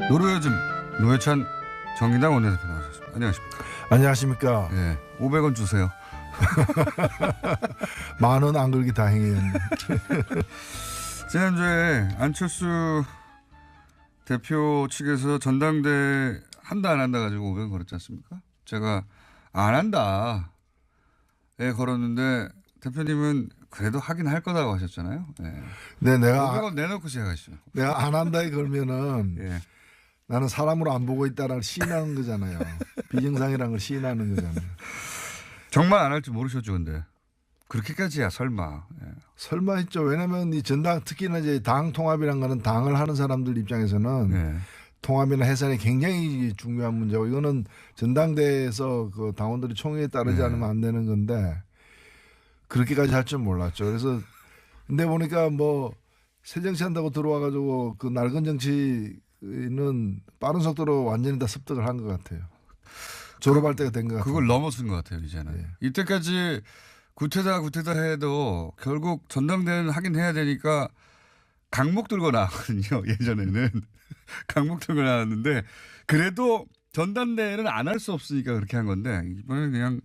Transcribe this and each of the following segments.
노르웨이즘 노회찬 정의당 원내대표 나오셨습니다. 안녕하십니까. 안녕하십니까. 네, 500원 주세요. 만원 안 걸기 다행이었네. 지난주에 안철수 대표 측에서 전당대 한다 안 한다 가지고 500원 걸었지 않습니까? 제가 안 한다에 걸었는데 대표님은 그래도 하긴 할 거다고 하셨잖아요. 네. 네, 500원 내놓고 시작하시죠. 내가 안 한다에 걸면은 예. 나는 사람으로 안 보고 있다는 걸 시인하는 거잖아요. 비정상이라는 걸 시인하는 거잖아요. 정말 안 할 줄 모르셨죠, 근데. 그렇게까지야, 설마. 예. 설마 했죠. 왜냐면 이 전당 특히나 이제 당 통합이라는 거는 당을 하는 사람들 입장에서는 예. 통합이나 해산이 굉장히 중요한 문제고 이거는 전당대에서 그 당원들이 총회에 따르지 네. 않으면 안 되는 건데 그렇게까지 할 줄 몰랐죠. 그래서 근데 보니까 뭐 새정치 한다고 들어와가지고 그 낡은 정치는 빠른 속도로 완전히 다 습득을 한 것 같아요. 졸업할 때가 된 것 같아요. 그걸 넘어선 것 같아요, 이제는. 예. 이때까지 구태다 해도 결국 전당대회는 하긴 해야 되니까 강목 들고 나왔거든요, 예전에는. 강목 들고 나왔는데 그래도 전당대회는 안 할 수 없으니까 그렇게 한 건데 이번에는 그냥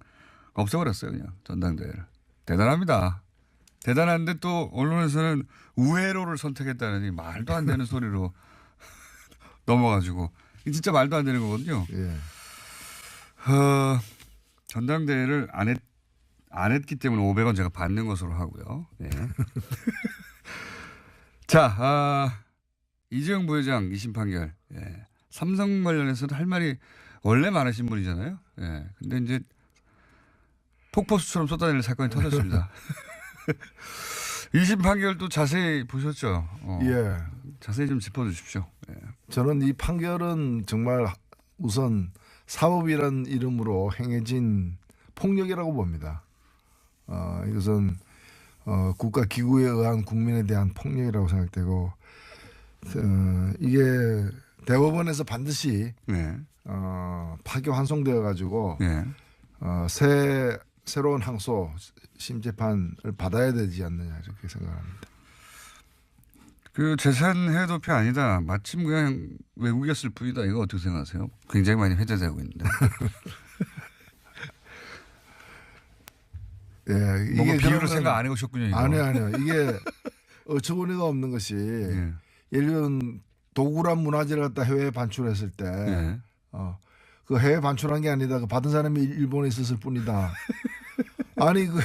없애버렸어요, 그냥 전당대회를. 대단합니다. 대단한데 또 언론에서는 우회로를 선택했다느니 말도 안 되는 소리로 넘어가지고 이게 진짜 말도 안 되는 거거든요. 예. 전당대회를 안 했기 때문에 500원 제가 받는 것으로 하고요. 네. 자, 이재용 부회장 2심 판결. 예. 삼성 관련해서는 할 말이 원래 많으신 분이잖아요. 예. 근데 이제 폭포수처럼 쏟아내는 사건이 터졌습니다. 2심 판결도 자세히 보셨죠? 예. 자세히 좀 짚어주십시오. 예. 저는 이 판결은 정말 우선 사법이라는 이름으로 행해진 폭력이라고 봅니다. 이것은 국가 기구에 의한 국민에 대한 폭력이라고 생각되고 이게 대법원에서 반드시 네. 파기 환송되어 가지고 네. 새로운 항소 심재판을 받아야 되지 않느냐 이렇게 생각합니다. 그 재산 해도표 아니다. 마침 그냥 외국이었을 뿐이다. 이거 어떻게 생각하세요? 굉장히 많이 회자되고 있는데. 예, 이게 비유를 그러면 생각 안 해오셨군요. 이거. 아니요. 이게 어처구니가 없는 것이 예. 예를 들면 도구란 문화재를 갖다 해외에 반출했을 때 예. 그 해외 반출한 게 아니다. 그 받은 사람이 일본에 있었을 뿐이다. 아니 그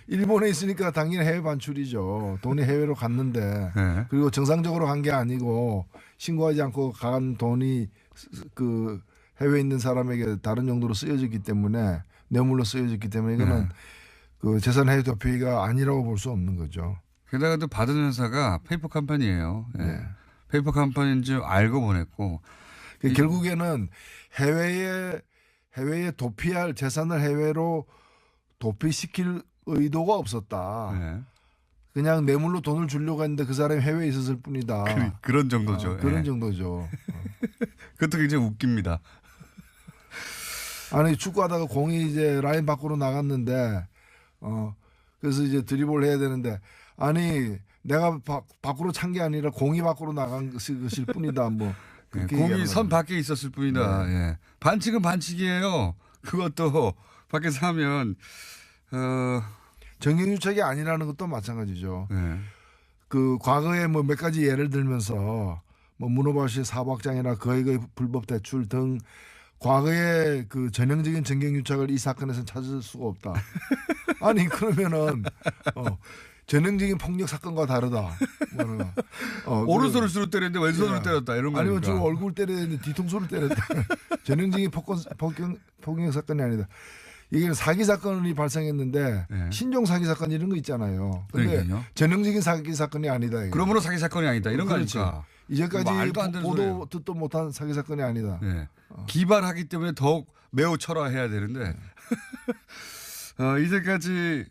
일본에 있으니까 당연히 해외 반출이죠. 돈이 해외로 갔는데 예. 그리고 정상적으로 간 게 아니고 신고하지 않고 간 돈이 그 해외에 있는 사람에게 다른 용도로 쓰여졌기 때문에 뇌물로 쓰여졌기 때문에 이거는 그 재산 해외 도피가 아니라고 볼 수 없는 거죠. 게다가 또 받은 회사가 페이퍼 컴퍼니예요. 예. 네. 페이퍼 컴퍼니인 줄 알고 보냈고. 결국에는 해외에 도피할 재산을 해외로 도피시킬 의도가 없었다. 예. 그냥 뇌물로 돈을 주려고 했는데 그 사람이 해외에 있었을 뿐이다. 그런 정도죠. 그런 예. 정도죠. 그것도 굉장히 웃깁니다. 아니 축구하다가 공이 이제 라인 밖으로 나갔는데 그래서 이제 드리블 해야 되는데 아니 내가 밖으로 찬 게 아니라 공이 밖으로 나간 것일 뿐이다. 뭐 예. 공이 선 밖에 있었을 뿐이다. 네. 예. 반칙은 반칙이에요. 그것도 밖에서 하면 정경유착이 아니라는 것도 마찬가지죠. 예. 그 과거에 뭐 몇 가지 예를 들면서 뭐 문호발씨 사법장이나 거액의 불법 대출 등 과거에 그 전형적인 정경유착을 이 사건에서는 찾을 수가 없다. 아니 그러면은 전형적인 폭력 사건과 다르다. 오른손을 수로 때렸는데 왼손으로 예. 때렸다 이런 거 아니면 아닙니까? 지금 얼굴 때렸는데 뒤통수를 때렸다. 전형적인 폭력 사건이 아니다. 이게 사기 사건이 발생했는데 네. 신종 사기 사건 이런 거 있잖아요. 근데 그러니까요. 전형적인 사기 사건이 아니다. 이거. 그러므로 사기 사건이 아니다 이런 그렇죠. 거니까. 이제까지 말도 안 되는 보도 소리예요. 듣도 못한 사기 사건이 아니다. 네. 기발하기 때문에 더욱 매우 철화해야 되는데 이제까지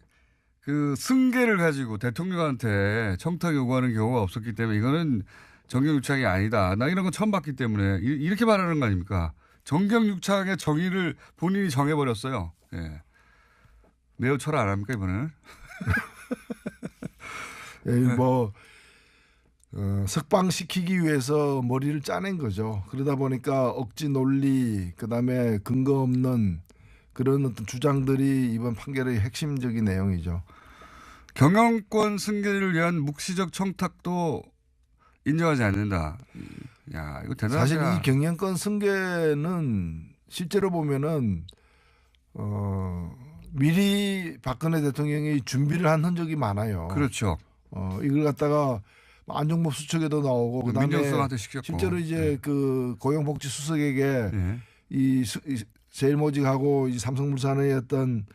그 승계를 가지고 대통령한테 청탁 요구하는 경우가 없었기 때문에 이거는 정경유착이 아니다. 나 이런 건 처음 봤기 때문에 이렇게 말하는 거 아닙니까? 정경유착의 정의를 본인이 정해버렸어요. 예. 매우 철화 안 합니까 이번에는? 뭐 석방시키기 위해서 머리를 짜낸 거죠. 그러다 보니까 억지 논리, 그다음에 근거 없는 그런 어떤 주장들이 이번 판결의 핵심적인 내용이죠. 경영권 승계를 위한 묵시적 청탁도 인정하지 않는다. 야, 이거 대단하다. 사실 이 경영권 승계는 실제로 보면은 미리 박근혜 대통령이 준비를 한 흔적이 많아요. 그렇죠. 이걸 갖다가 안종범 수석에도 나오고 그다음에 민정수석한테 시켰고. 실제로 이제 그 고용복지 수석에게 네. 이 제일모직하고 이 삼성물산의 어떤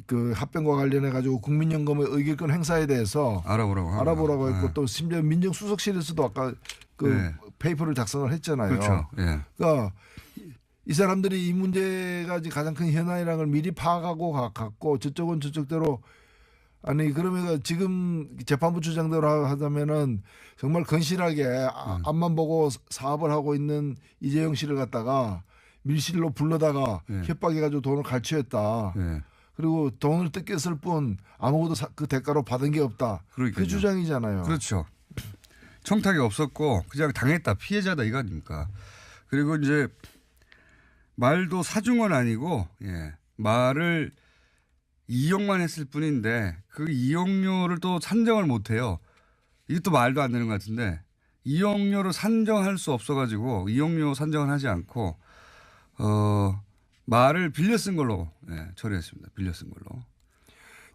그 합병과 관련해 가지고 국민연금의 의결권 행사에 대해서 알아보라고 했고 또 심지어 민정수석실에서도 아까 그 네. 페이퍼를 작성을 했잖아요. 그렇죠. 예. 그러니까 이 사람들이 이 문제가 가장 큰 현안이라는 걸 미리 파악하고 갔고 저쪽은 저쪽대로 아니 그러면 지금 재판부 주장대로 하자면은 정말 건실하게 앞만 보고 사업을 하고 있는 이재용 씨를 갖다가 밀실로 불러다가 네. 협박해가지고 돈을 갈취했다. 예. 그리고 돈을 뜯겼을 뿐 아무것도 그 대가로 받은 게 없다. 그러니까요. 그 주장이잖아요. 그렇죠. 청탁이 없었고 그냥 당했다. 피해자다 이거 아닙니까? 그리고 이제 말도 사중은 아니고 말을 이용만 했을 뿐인데 그 이용료를 또 산정을 못 해요. 이것도 말도 안 되는 것 같은데 이용료를 산정할 수 없어가지고 이용료 산정을 하지 않고 말을 빌려 쓴 걸로 처리했습니다. 빌려 쓴 걸로.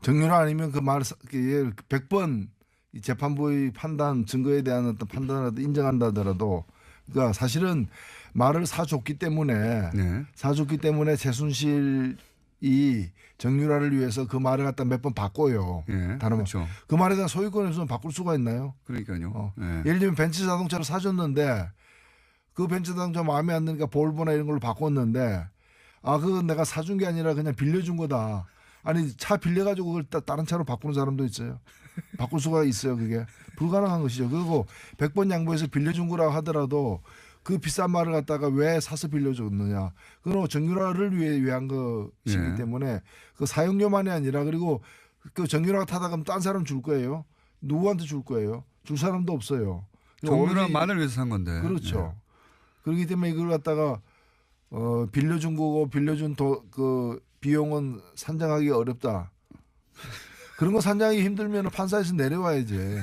정유라 아니면 그 말 100번 재판부의 판단 증거에 대한 어떤 판단을 인정한다 하더라도 그러니까 사실은 말을 사줬기 때문에 최순실이 정유라를 위해서 그 말을 갖다 몇 번 바꿔요. 다른 그렇죠. 그 말에 대한 소유권을 없으면 바꿀 수가 있나요? 그러니까요. 예를 들면 벤츠 자동차를 사줬는데 그 벤츠 자동차 마음에 안 드니까 볼보나 이런 걸로 바꿨는데 그건 내가 사준 게 아니라 그냥 빌려준 거다. 아니 차 빌려가지고 그걸 다른 차로 바꾸는 사람도 있어요. 바꿀 수가 있어요. 그게 불가능한 것이죠. 그리고 100번 양보해서 빌려준 거라고 하더라도 그 비싼 말을 갖다가 왜 사서 빌려줬느냐. 그건 정유라를 위한 것이기 때문에 그 사용료만이 아니라 그리고 그 정유라가 타다 가면 딴 사람 줄 거예요. 누구한테 줄 거예요. 줄 사람도 없어요. 정유라만을 위해서 산 건데. 그렇죠. 그렇기 때문에 이걸 갖다가 빌려준 거고 빌려준 그 비용은 산정하기 어렵다. 그런 거 산정하기 힘들면 판사에서 내려와야지.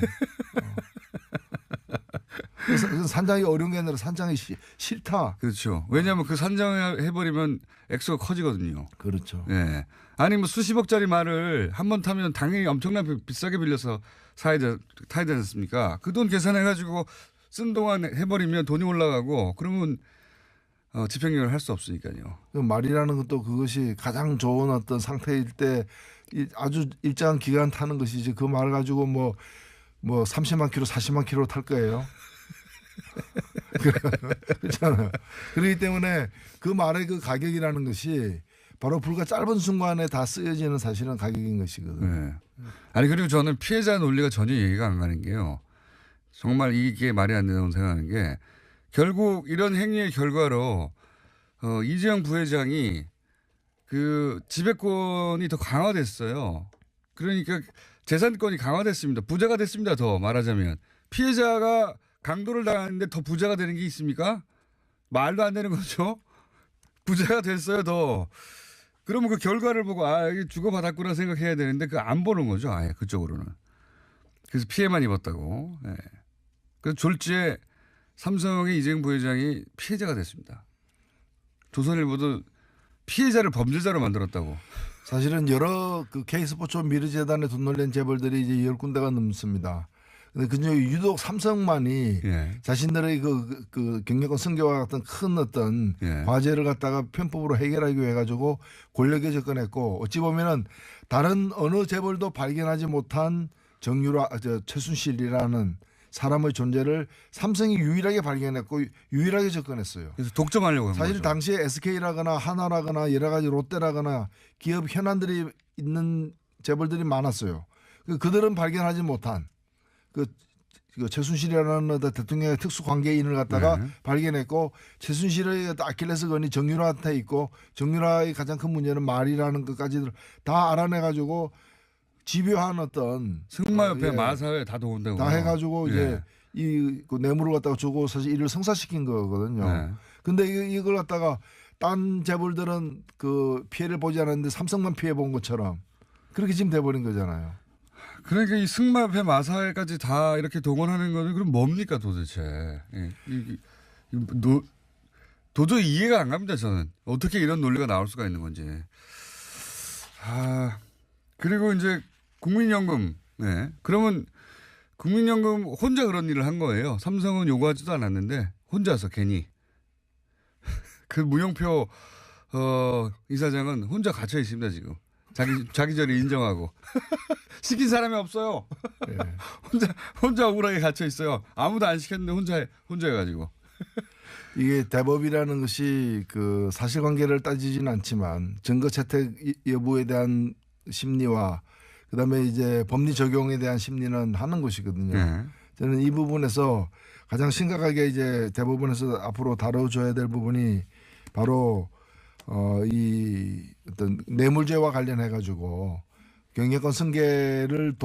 그래서 산정하기 어려운 게 아니라 산정하기 싫다. 그렇죠. 왜냐하면 그 산정해버리면 액수가 커지거든요. 그렇죠. 예. 아니 뭐 수십억짜리 말을 한 번 타면 당연히 엄청나게 비싸게 빌려서 타야 되지 않습니까? 그 돈 계산해가지고 쓴 동안 해버리면 돈이 올라가고 그러면 집행유예를 할 수 없으니까요. 말이라는 것도 그것이 가장 좋은 어떤 상태일 때 아주 일정한 기간 타는 것이지 그 말 가지고 뭐 30만 킬로 40만 킬로 탈 거예요. 그렇잖아요. 그렇기 때문에 그 말의 그 가격이라는 것이 바로 불과 짧은 순간에 다 쓰여지는 사실은 가격인 것이거든요. 네. 아니 그리고 저는 피해자 논리가 전혀 이해가 안 가는 게요. 정말 이게 말이 안 된다고 생각하는 게 결국 이런 행위의 결과로 이재용 부회장이 그 지배권이 더 강화됐어요. 그러니까 재산권이 강화됐습니다. 부자가 됐습니다. 더 말하자면 피해자가 강도를 당하는데 더 부자가 되는 게 있습니까? 말도 안 되는 거죠. 부자가 됐어요. 더. 그러면 그 결과를 보고 이게 주고받았구나 생각해야 되는데 그 안 보는 거죠. 아예 그쪽으로는. 그래서 피해만 입었다고. 네. 그래서 졸지에 삼성의 이재용 부회장이 피해자가 됐습니다. 조선일보도 피해자를 범죄자로 만들었다고. 사실은 여러 그 K스포츠 미르재단에 돈 놀린 재벌들이 이제 10군데가 넘습니다. 근데 그중에 유독 삼성만이 자신들의 그 경영권 승계와 같은 큰 어떤 과제를 갖다가 편법으로 해결하기 위해 가지고 권력에 접근했고 어찌 보면은 다른 어느 재벌도 발견하지 못한 최순실이라는 사람의 존재를 삼성이 유일하게 발견했고 유일하게 접근했어요. 그래서 독점하려고 한 사실 거죠. 당시에 SK라거나 하나라거나 여러 가지 롯데라거나 기업 현안들이 있는 재벌들이 많았어요. 그들은 발견하지 못한 그 최순실이라는 대통령의 특수 관계인을 갖다가 발견했고 최순실의 아킬레스건이 정유라한테 있고 정유라의 가장 큰 문제는 말이라는 것까지를 다 알아내가지고 집요한 어떤 승마협회 마사회 다 도운다고. 다 해가지고 이제 그 뇌물을 갖다가 주고 사실 이를 성사시킨 거거든요. 네. 근데 이걸 갖다가 딴 재벌들은 그 피해를 보지 않았는데 삼성만 피해 본 것처럼 그렇게 지금 돼버린 거잖아요. 그러니까 이 승마협회 마사회까지 다 이렇게 동원하는 거는 그럼 뭡니까 도대체? 예. 도저히 이해가 안 갑니다. 저는 어떻게 이런 논리가 나올 수가 있는 건지. 그리고 이제 국민연금. 네. 그러면 국민연금 혼자 그런 일을 한 거예요. 삼성은 요구하지도 않았는데 혼자서 괜히 그 무용표 이사장은 혼자 갇혀 있습니다 지금. 자기 저리 인정하고 시킨 사람이 없어요. 예. 혼자 억울하게 갇혀 있어요. 아무도 안 시켰는데 혼자 해가지고. 이게 대법이라는 것이 그 사실관계를 따지지는 않지만 증거 채택 여부에 대한 심리와 그다음에 이제 법리 적용에 대한 심리는 하는 것이거든요. 네. 저는 이 부분에서 가장 심각하게 이제 대법원에서 앞으로 다뤄줘야 될 부분이 바로 이 어떤 뇌물죄와 관련해 가지고 경영권 승계를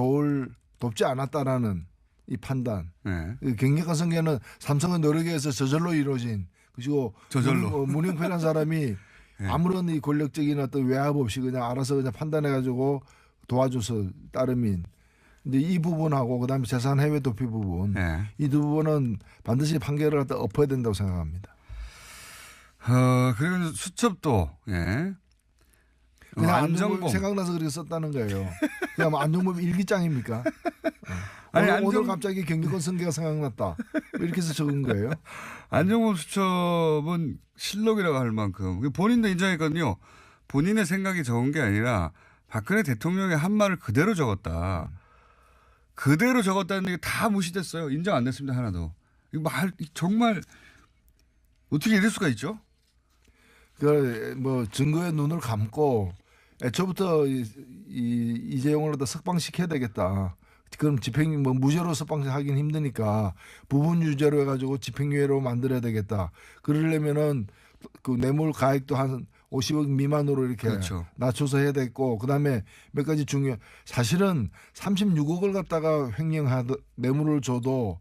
돕지 않았다라는 이 판단. 네. 경영권 승계는 삼성의 노력에 의해서 저절로 이루어진 그리고 저절로. 문영표라는 사람이 네. 아무런 이 권력적인 어떤 외압 없이 그냥 알아서 그냥 판단해 가지고 도와줘서 따름인. 근데 이 부분하고 그다음에 재산 해외 도피 부분 네. 이 두 부분은 반드시 판결을 갖다 엎어야 된다고 생각합니다. 그리고 수첩도 예. 그냥 안정범 안정범 생각나서 그렇게 썼다는 거예요. 그냥 뭐 안정범 일기장입니까? 아니, 오늘 갑자기 경기권 승계가 생각났다. 이렇게 해서 적은 거예요. 안정범 수첩은 실록이라고 할 만큼 본인도 인정했거든요. 본인의 생각이 적은 게 아니라 박근혜 대통령의 한 말을 그대로 적었다. 그대로 적었다는 게 다 무시됐어요. 인정 안 됐습니다. 하나도. 이거 정말 어떻게 이럴 수가 있죠? 그 뭐 증거에 눈을 감고 애초부터 이재용을 갖다 석방시켜야 되겠다. 그럼 무죄로 석방하기는 힘드니까 부분 유죄로 해가지고 집행유예로 만들어야 되겠다. 그러려면은 그 뇌물 가액도 한 50억 미만으로 이렇게 그렇죠. 낮춰서 해야 되고 그다음에 몇 가지 사실은 36억을 갖다가 뇌물을 줘도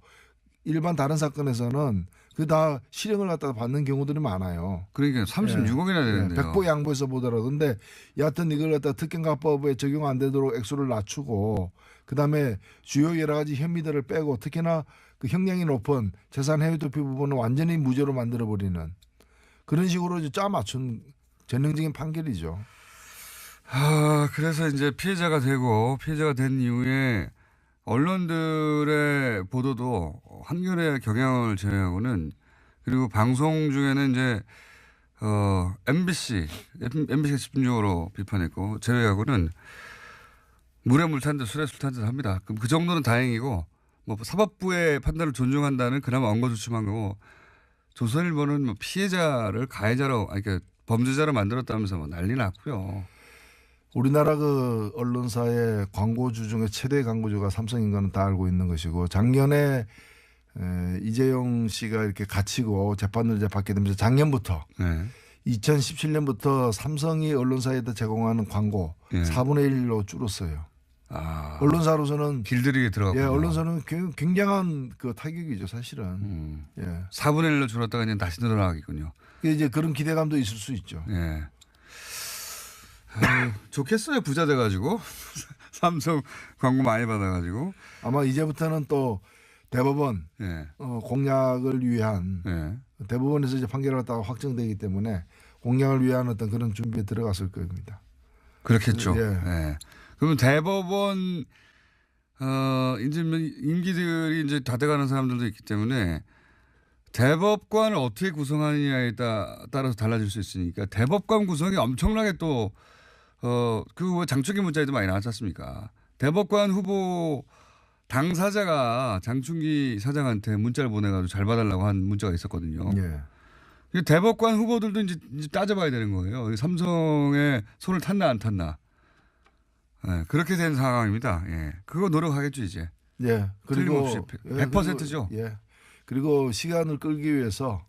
일반 다른 사건에서는 그 다 실형을 갖다가 받는 경우들이 많아요. 그러니까 36억이나 되는데요. 백보 양보해서 보더라도. 근데 여하튼 이걸 갖다 특경가법에 적용 안 되도록 액수를 낮추고 그다음에 주요 여러 가지 혐의들을 빼고 특히나 그 형량이 높은 재산 해외 도피 부분은 완전히 무죄로 만들어버리는 그런 식으로 짜 맞춘 전형적인 판결이죠. 그래서 이제 피해자가 된 이후에 언론들의 보도도 한겨레 경향을 제외하고는 그리고 방송 중에는 이제 MBC가 집중적으로 비판했고 제외하고는 물에 물 탄 듯 술에 술 탄 듯 합니다. 그럼 그 정도는 다행이고 뭐 사법부의 판단을 존중한다는 그나마 엉거주춤한 거고 조선일보는 뭐 피해자를 가해자로 그러니까 범죄자로 만들었다면서 뭐 난리 났고요. 우리나라 그 언론사의 광고주 중에 최대 광고주가 삼성인 거는 다 알고 있는 것이고 작년에 이재용 씨가 이렇게 갇히고 재판을 이제 받게 되면서 작년부터 네. 2017년부터 삼성이 언론사에다 제공하는 광고 네. 4분의 1로 줄었어요. 언론사로서는 길들이게 들어갔고. 예, 언론사는 굉장한 그 타격이죠, 사실은. 예. 4분의 1로 줄었다가 이제 다시 늘어나겠군요. 이제 그런 기대감도 있을 수 있죠. 예. 좋겠어요. 부자 돼가지고. 삼성 광고 많이 받아가지고. 아마 이제부터는 또 대법원 예. 공약을 위한 예. 대법원에서 이제 판결을 갖다가 확정되기 때문에 공약을 위한 어떤 그런 준비에 들어갔을 겁니다. 그렇겠죠. 예. 예. 그러면 대법원 이제 임기들이 이제 다 돼가는 사람들도 있기 때문에 대법관을 어떻게 구성하느냐에 따라서 달라질 수 있으니까 대법관 구성이 엄청나게 또 그 장충기 문자에도 많이 나왔지 않습니까? 대법관 후보 당사자가 장충기 사장한테 문자를 보내가지고 잘 봐달라고 한 문자가 있었거든요. 예. 대법관 후보들도 이제 따져봐야 되는 거예요. 삼성에 손을 탔나 안 탔나. 네, 그렇게 된 상황입니다. 예. 그거 노력하겠죠 이제. 예. 그리고 틀림없이 100%죠. 예. 그리고 시간을 끌기 위해서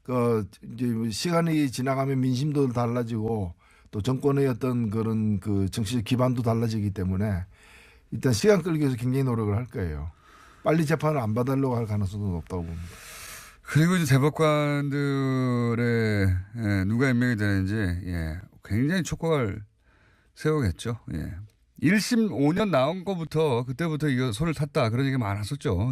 그 이제 시간이 지나가면 민심도 달라지고 또 정권의 어떤 그런 그 정치적 기반도 달라지기 때문에 일단 시간 끌기 위해서 굉장히 노력을 할 거예요. 빨리 재판을 안 받으려고 할 가능성도 높다고 봅니다. 그리고 이제 대법관들의 누가 임명이 되는지 굉장히 촉각을 세우겠죠. 1심 5년 나온 거부터 그때부터 이거 손을 탔다 그런 얘기가 많았었죠.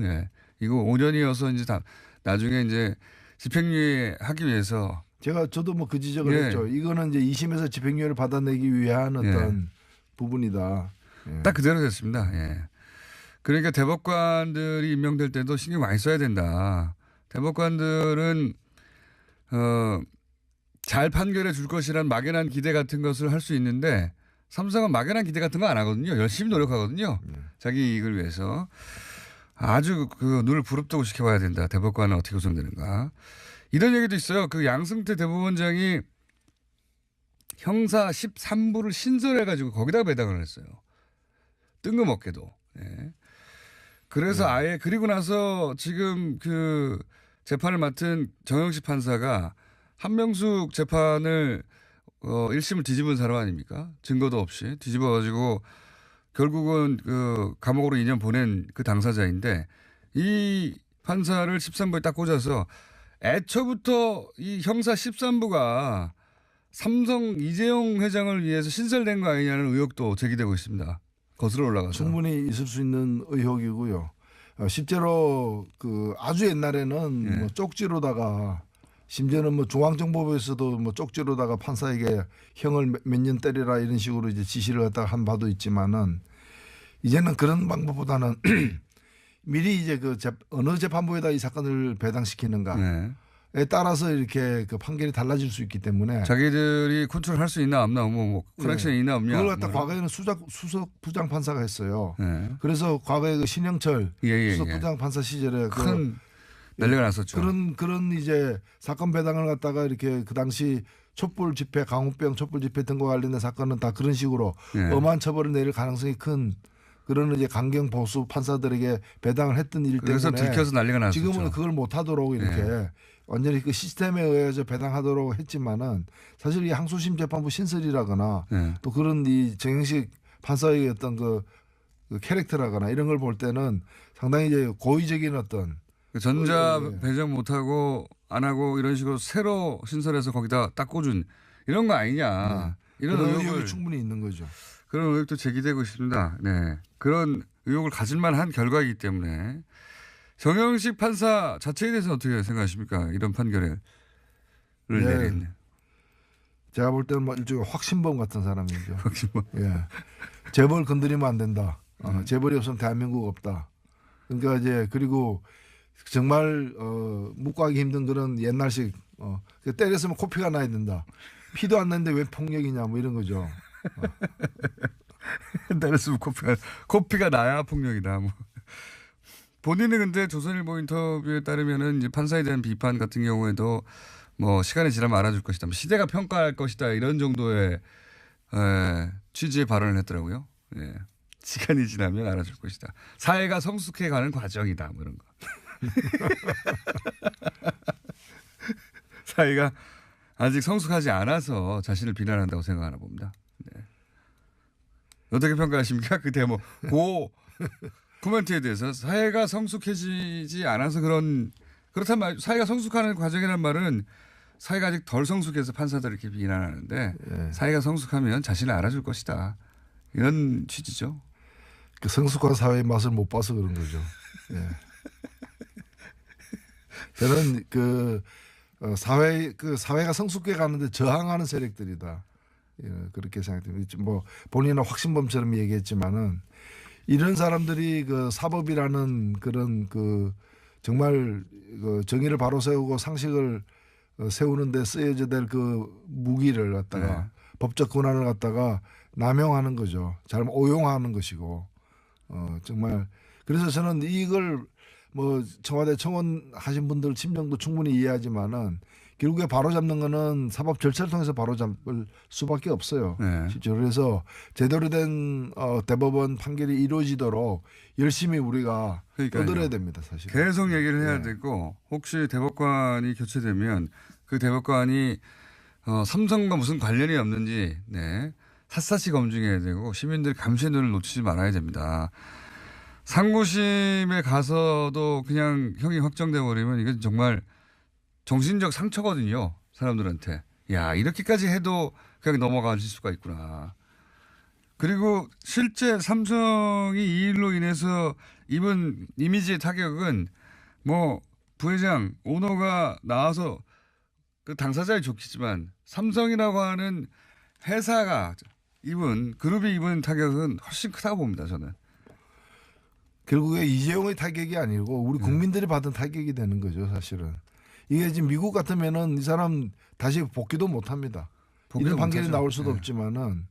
이거 5년이어서 이제 다 나중에 이제 집행유예 하기 위해서 저도 뭐 그 지적을 했죠. 이거는 이제 2심에서 집행유예를 받아내기 위한 어떤 부분이다. 딱 그대로 됐습니다. 그러니까 대법관들이 임명될 때도 신경 많이 써야 된다. 대법관들은 잘 판결해 줄 것이란 막연한 기대 같은 것을 할 수 있는데 삼성은 막연한 기대 같은 거 안 하거든요. 열심히 노력하거든요. 자기 이익을 위해서. 아주 그 눈을 부릅뜨고 지켜봐야 된다. 대법관은 어떻게 구성되는가. 이런 얘기도 있어요. 그 양승태 대법원장이 형사 13부를 신설해가지고 거기다가 배당을 했어요. 뜬금없게도. 그래서 아예 그리고 나서 지금 그 재판을 맡은 정영식 판사가 한명숙 재판을 1심을 뒤집은 사람 아닙니까? 증거도 없이 뒤집어가지고 결국은 그 감옥으로 2년 보낸 그 당사자인데 이 판사를 13부에 딱 꽂아서 애초부터 이 형사 13부가 삼성 이재용 회장을 위해서 신설된 거 아니냐는 의혹도 제기되고 있습니다. 거슬러 올라가서. 충분히 있을 수 있는 의혹이고요. 실제로 그 아주 옛날에는 뭐 쪽지로다가 심지어는 뭐 중앙정보부에서도 뭐 쪽지로다가 판사에게 형을 몇 년 때리라 이런 식으로 이제 지시를 갖다가 한 바도 있지만은 이제는 그런 방법보다는 미리 이제 그 어느 재판부에다 이 사건을 배당시키는가에 따라서 이렇게 그 판결이 달라질 수 있기 때문에 자기들이 컨트롤할 수 있나 없나 뭐 커넥션이 있나 없냐 그걸 갖다 과거에는 수석 부장 판사가 했어요. 그래서 과거에 그 신영철 수석 부장 판사 시절에 큰 난리가 났었죠. 그런 이제 사건 배당을 갖다가 이렇게 그 당시 촛불 집회, 강우병 촛불 집회 등과 관련된 사건은 다 그런 식으로 엄한 처벌을 내릴 가능성이 큰 그런 이제 강경 보수 판사들에게 배당을 했던 일 때문에 그래서 들켜서 난리가 났었죠. 지금은 그걸 못하도록 이렇게 완전히 그 시스템에 의해서 배당하도록 했지만은 사실 이 항소심 재판부 신설이라거나 또 그런 이 정영식 판사의 어떤 그 캐릭터라거나 이런 걸 볼 때는 상당히 이제 고의적인 어떤 전자 배정 못하고 안 하고 이런 식으로 새로 신설해서 거기다 딱 꽂은 이런 거 아니냐. 이런 의혹이 충분히 있는 거죠. 그런 의혹도 제기되고 있습니다. 그런 의혹을 가질만 한 결과이기 때문에 정영식 판사 자체에 대해서 어떻게 생각하십니까? 이런 판결을 내린. 제가 볼 때는 뭐 일종의 확신범 같은 사람이죠. 확신범. 재벌 건드리면 안 된다. 재벌이 없으면 대한민국 없다. 그러니까 이제 그리고 정말 묵과하기 힘든 그런 옛날식 때렸으면 코피가 나야 된다. 피도 안 나는데 왜 폭력이냐 뭐 이런 거죠. 때렸으면 코피가 나야 폭력이다. 뭐. 본인은 근데 조선일보 인터뷰에 따르면은 이제 판사에 대한 비판 같은 경우에도 뭐 시간이 지나면 알아줄 것이다. 뭐 시대가 평가할 것이다. 이런 정도의 취지의 발언을 했더라고요. 시간이 지나면 알아줄 것이다. 사회가 성숙해가는 과정이다. 뭐 이런 거. 사회가 아직 성숙하지 않아서 자신을 비난한다고 생각하나 봅니다. 어떻게 평가하십니까? 그 대목. 코멘트에 대해서 사회가 성숙해지지 않아서 그렇단 말 사회가 성숙하는 과정이란 말은 사회가 아직 덜 성숙해서 판사들을 이렇게 비난하는데 사회가 성숙하면 자신을 알아줄 것이다. 이런 취지죠. 그 성숙한 사회의 맛을 못 봐서 그런 거죠. 저는 사회가 성숙해 가는데 저항하는 세력들이다. 그렇게 생각됩니다. 뭐 본인은 확신범처럼 얘기했지만은 이런 사람들이 그 사법이라는 그런 그 정말 그 정의를 바로 세우고 상식을 세우는데 쓰여져 될 그 무기를 갖다가 법적 권한을 갖다가 남용하는 거죠. 잘못 오용하는 것이고 정말 그래서 저는 이걸 뭐 청와대 청원 하신 분들 심정도 충분히 이해하지만은 결국에 바로잡는 거는 사법 절차를 통해서 바로잡을 수밖에 없어요. 실제로 그래서 제대로 된 대법원 판결이 이루어지도록 열심히 우리가 떠들어야 됩니다. 사실 계속 얘기를 해야 되고 혹시 대법관이 교체되면 그 대법관이 삼성과 무슨 관련이 없는지 샅샅이 검증해야 되고 시민들 감시의 눈을 놓치지 말아야 됩니다. 상고심에 가서도 그냥 형이 확정돼 버리면 이건 정말 정신적 상처거든요. 사람들한테. 야, 이렇게까지 해도 그냥 넘어가실 수가 있구나. 그리고 실제 삼성이 이 일로 인해서 입은 이미지의 타격은 뭐 부회장, 오너가 나와서 그 당사자에 좋겠지만 삼성이라고 하는 회사가 그룹이 입은 타격은 훨씬 크다고 봅니다. 저는. 결국에 이재용의 타격이 아니고 우리 국민들이 받은 타격이 되는 거죠, 사실은. 이게 지금 미국 같으면은 이 사람 다시 복귀도 못 합니다. 이런 판결이 나올 수도 없지만은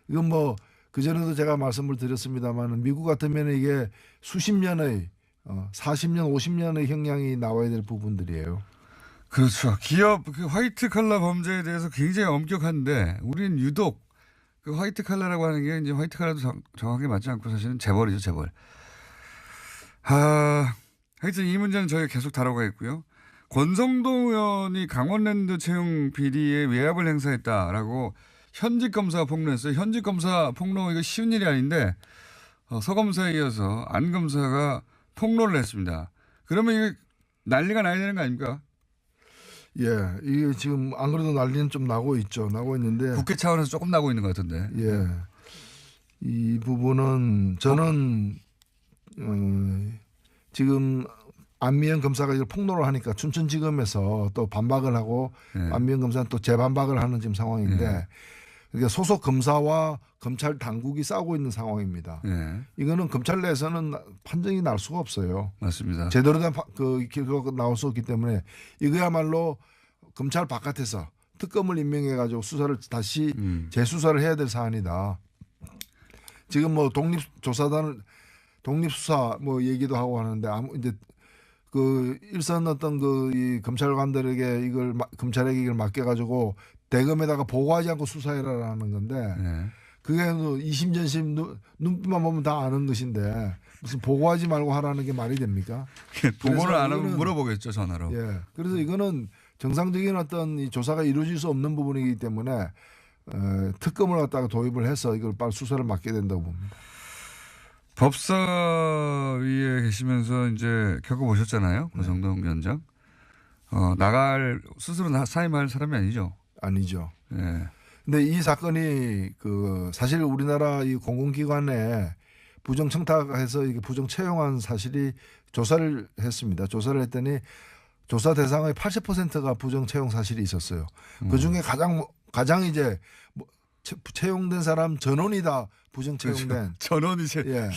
이건 뭐 그전에도 제가 말씀을 드렸습니다만은 미국 같으면은 이게 수십 년의 40년, 50년의 형량이 나와야 될 부분들이에요. 그렇죠. 기업 그 화이트 칼라 범죄에 대해서 굉장히 엄격한데 우리는 유독 그 화이트 칼라라고 하는 게 이제 화이트 칼라도 정확하게 맞지 않고 사실은 재벌이죠, 재벌. 하여튼 이 문제는 저희가 계속 다뤄가겠고요. 권성동 의원이 강원랜드 채용 비리에 외압을 행사했다라고 현직 검사가 폭로했어요. 현직 검사 폭로 이거 쉬운 일이 아닌데 서 검사에 이어서 안 검사가 폭로를 했습니다. 그러면 이게 난리가 나야 되는 거 아닙니까? 예, 이게 지금 안 그래도 난리는 좀 나고 있죠. 나고 있는데 국회 차원에서 조금 나고 있는 것 같은데. 예, 이 부분은 저는 지금 안미연 검사가 이걸 폭로를 하니까 춘천지검에서 또 반박을 하고 안미연 검사는 또 재반박을 하는 지금 상황인데 그러니까 소속 검사와 검찰 당국이 싸우고 있는 상황입니다. 이거는 검찰 내에서는 판정이 날 수가 없어요. 맞습니다. 제대로 된 그 결과가 나올 수 없기 때문에 이거야말로 검찰 바깥에서 특검을 임명해 가지고 수사를 다시 재수사를 해야 될 사안이다. 지금 뭐 독립수사 뭐 얘기도 하고 하는데 이제 그 일선 어떤 이 검찰관들에게 검찰에게 이걸 맡겨가지고 대검에다가 보고하지 않고 수사해라라는 건데 그게 2심 전심 눈빛만 보면 다 아는 것인데 무슨 보고하지 말고 하라는 게 말이 됩니까? 보고를 안 하면 물어보겠죠, 전화로. 예. 그래서 이거는 정상적인 어떤 이 조사가 이루어질 수 없는 부분이기 때문에 특검을 갖다가 도입을 해서 이걸 빨리 수사를 맡게 된다고 봅니다. 법사위에 계시면서 이제 겪어보셨잖아요. 권성동 위원장. 스스로 사임할 사람이 아니죠. 아니죠. 예. 근데 이 사건이 사실 우리나라 이 공공기관에 부정 청탁해서 이게 부정 채용한 사실이 조사를 했습니다. 조사를 했더니 조사 대상의 80%가 부정 채용 사실이 있었어요. 그 중에 가장 이제 채용된 사람 전원이 다 부정 채용된. 그렇죠. 전원이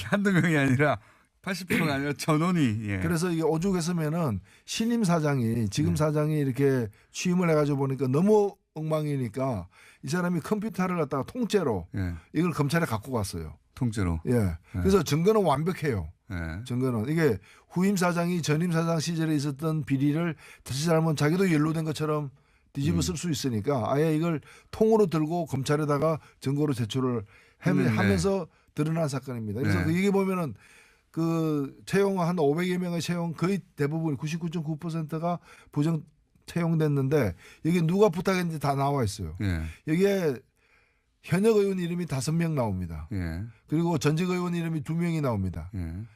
한두 명이 아니라 80%가 아니라 전원이. 예. 그래서 이게 오죽했으면은 신임 사장이 지금 사장이 이렇게 취임을 해가지고 보니까 너무 엉망이니까 이 사람이 컴퓨터를 갖다가 통째로 이걸 검찰에 갖고 갔어요. 통째로. 예. 그래서 증거는 완벽해요. 예. 증거는 이게 후임 사장이 전임 사장 시절에 있었던 비리를 다시 잘못 자기도 연루된 것처럼 뒤집어 쓸 수 있으니까 아예 이걸 통으로 들고 검찰에다가 증거로 제출을 하면서 드러난 사건입니다. 그래서 이게 보면은 그 채용 한 500여 명의 채용 거의 대부분 99.9%가 부정 채용됐는데 여기 누가 부탁했는지 다 나와 있어요. 여기에 현역 의원 이름이 5명 나옵니다. 그리고 전직 의원 이름이 2명이 나옵니다.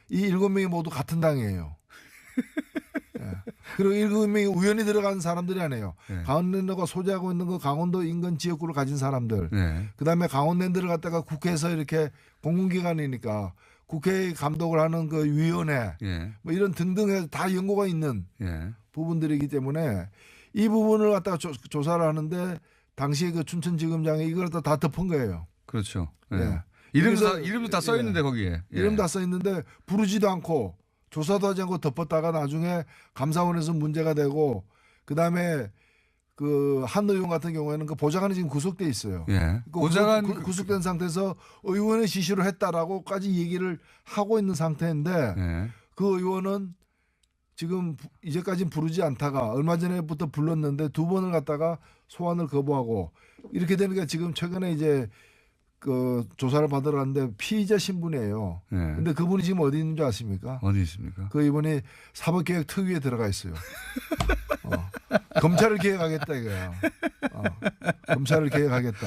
이 7명이 모두 같은 당이에요. 그리고 7명이 우연히 들어간 사람들이 아니에요. 강원랜드가 소재하고 있는 거 강원도 인근 지역구를 가진 사람들. 그다음에 강원랜드를 갖다가 국회에서 이렇게 공공기관이니까 국회 감독을 하는 그 위원회 뭐 이런 등등해서 다 연고가 있는 부분들이기 때문에 이 부분을 갖다가 조사를 하는데 당시에 그 춘천지검장이 이걸 다 덮은 거예요. 그렇죠. 예. 이름도 다 써 있는데 거기에. 이름 다 써 있는데 부르지도 않고 조사도 하지 않고 덮었다가 나중에 감사원에서 문제가 되고 그다음에 그 한 의원 같은 경우에는 그 보좌관이 지금 구속돼 있어요. 보좌관 구속된 상태에서 의원의 지시를 했다라고까지 얘기를 하고 있는 상태인데 그 의원은 지금 이제까지는 부르지 않다가 얼마 전에부터 불렀는데 2번을 갖다가 소환을 거부하고 이렇게 되니까 지금 최근에 이제 그 조사를 받으러 갔는데 피의자 신분이에요. 근데 그분이 지금 어디 있는 줄 아십니까? 어디 있습니까? 그 이분이 사법개혁특위에 들어가 있어요. 검찰을 개혁하겠다 이거야. 검찰을 개혁하겠다.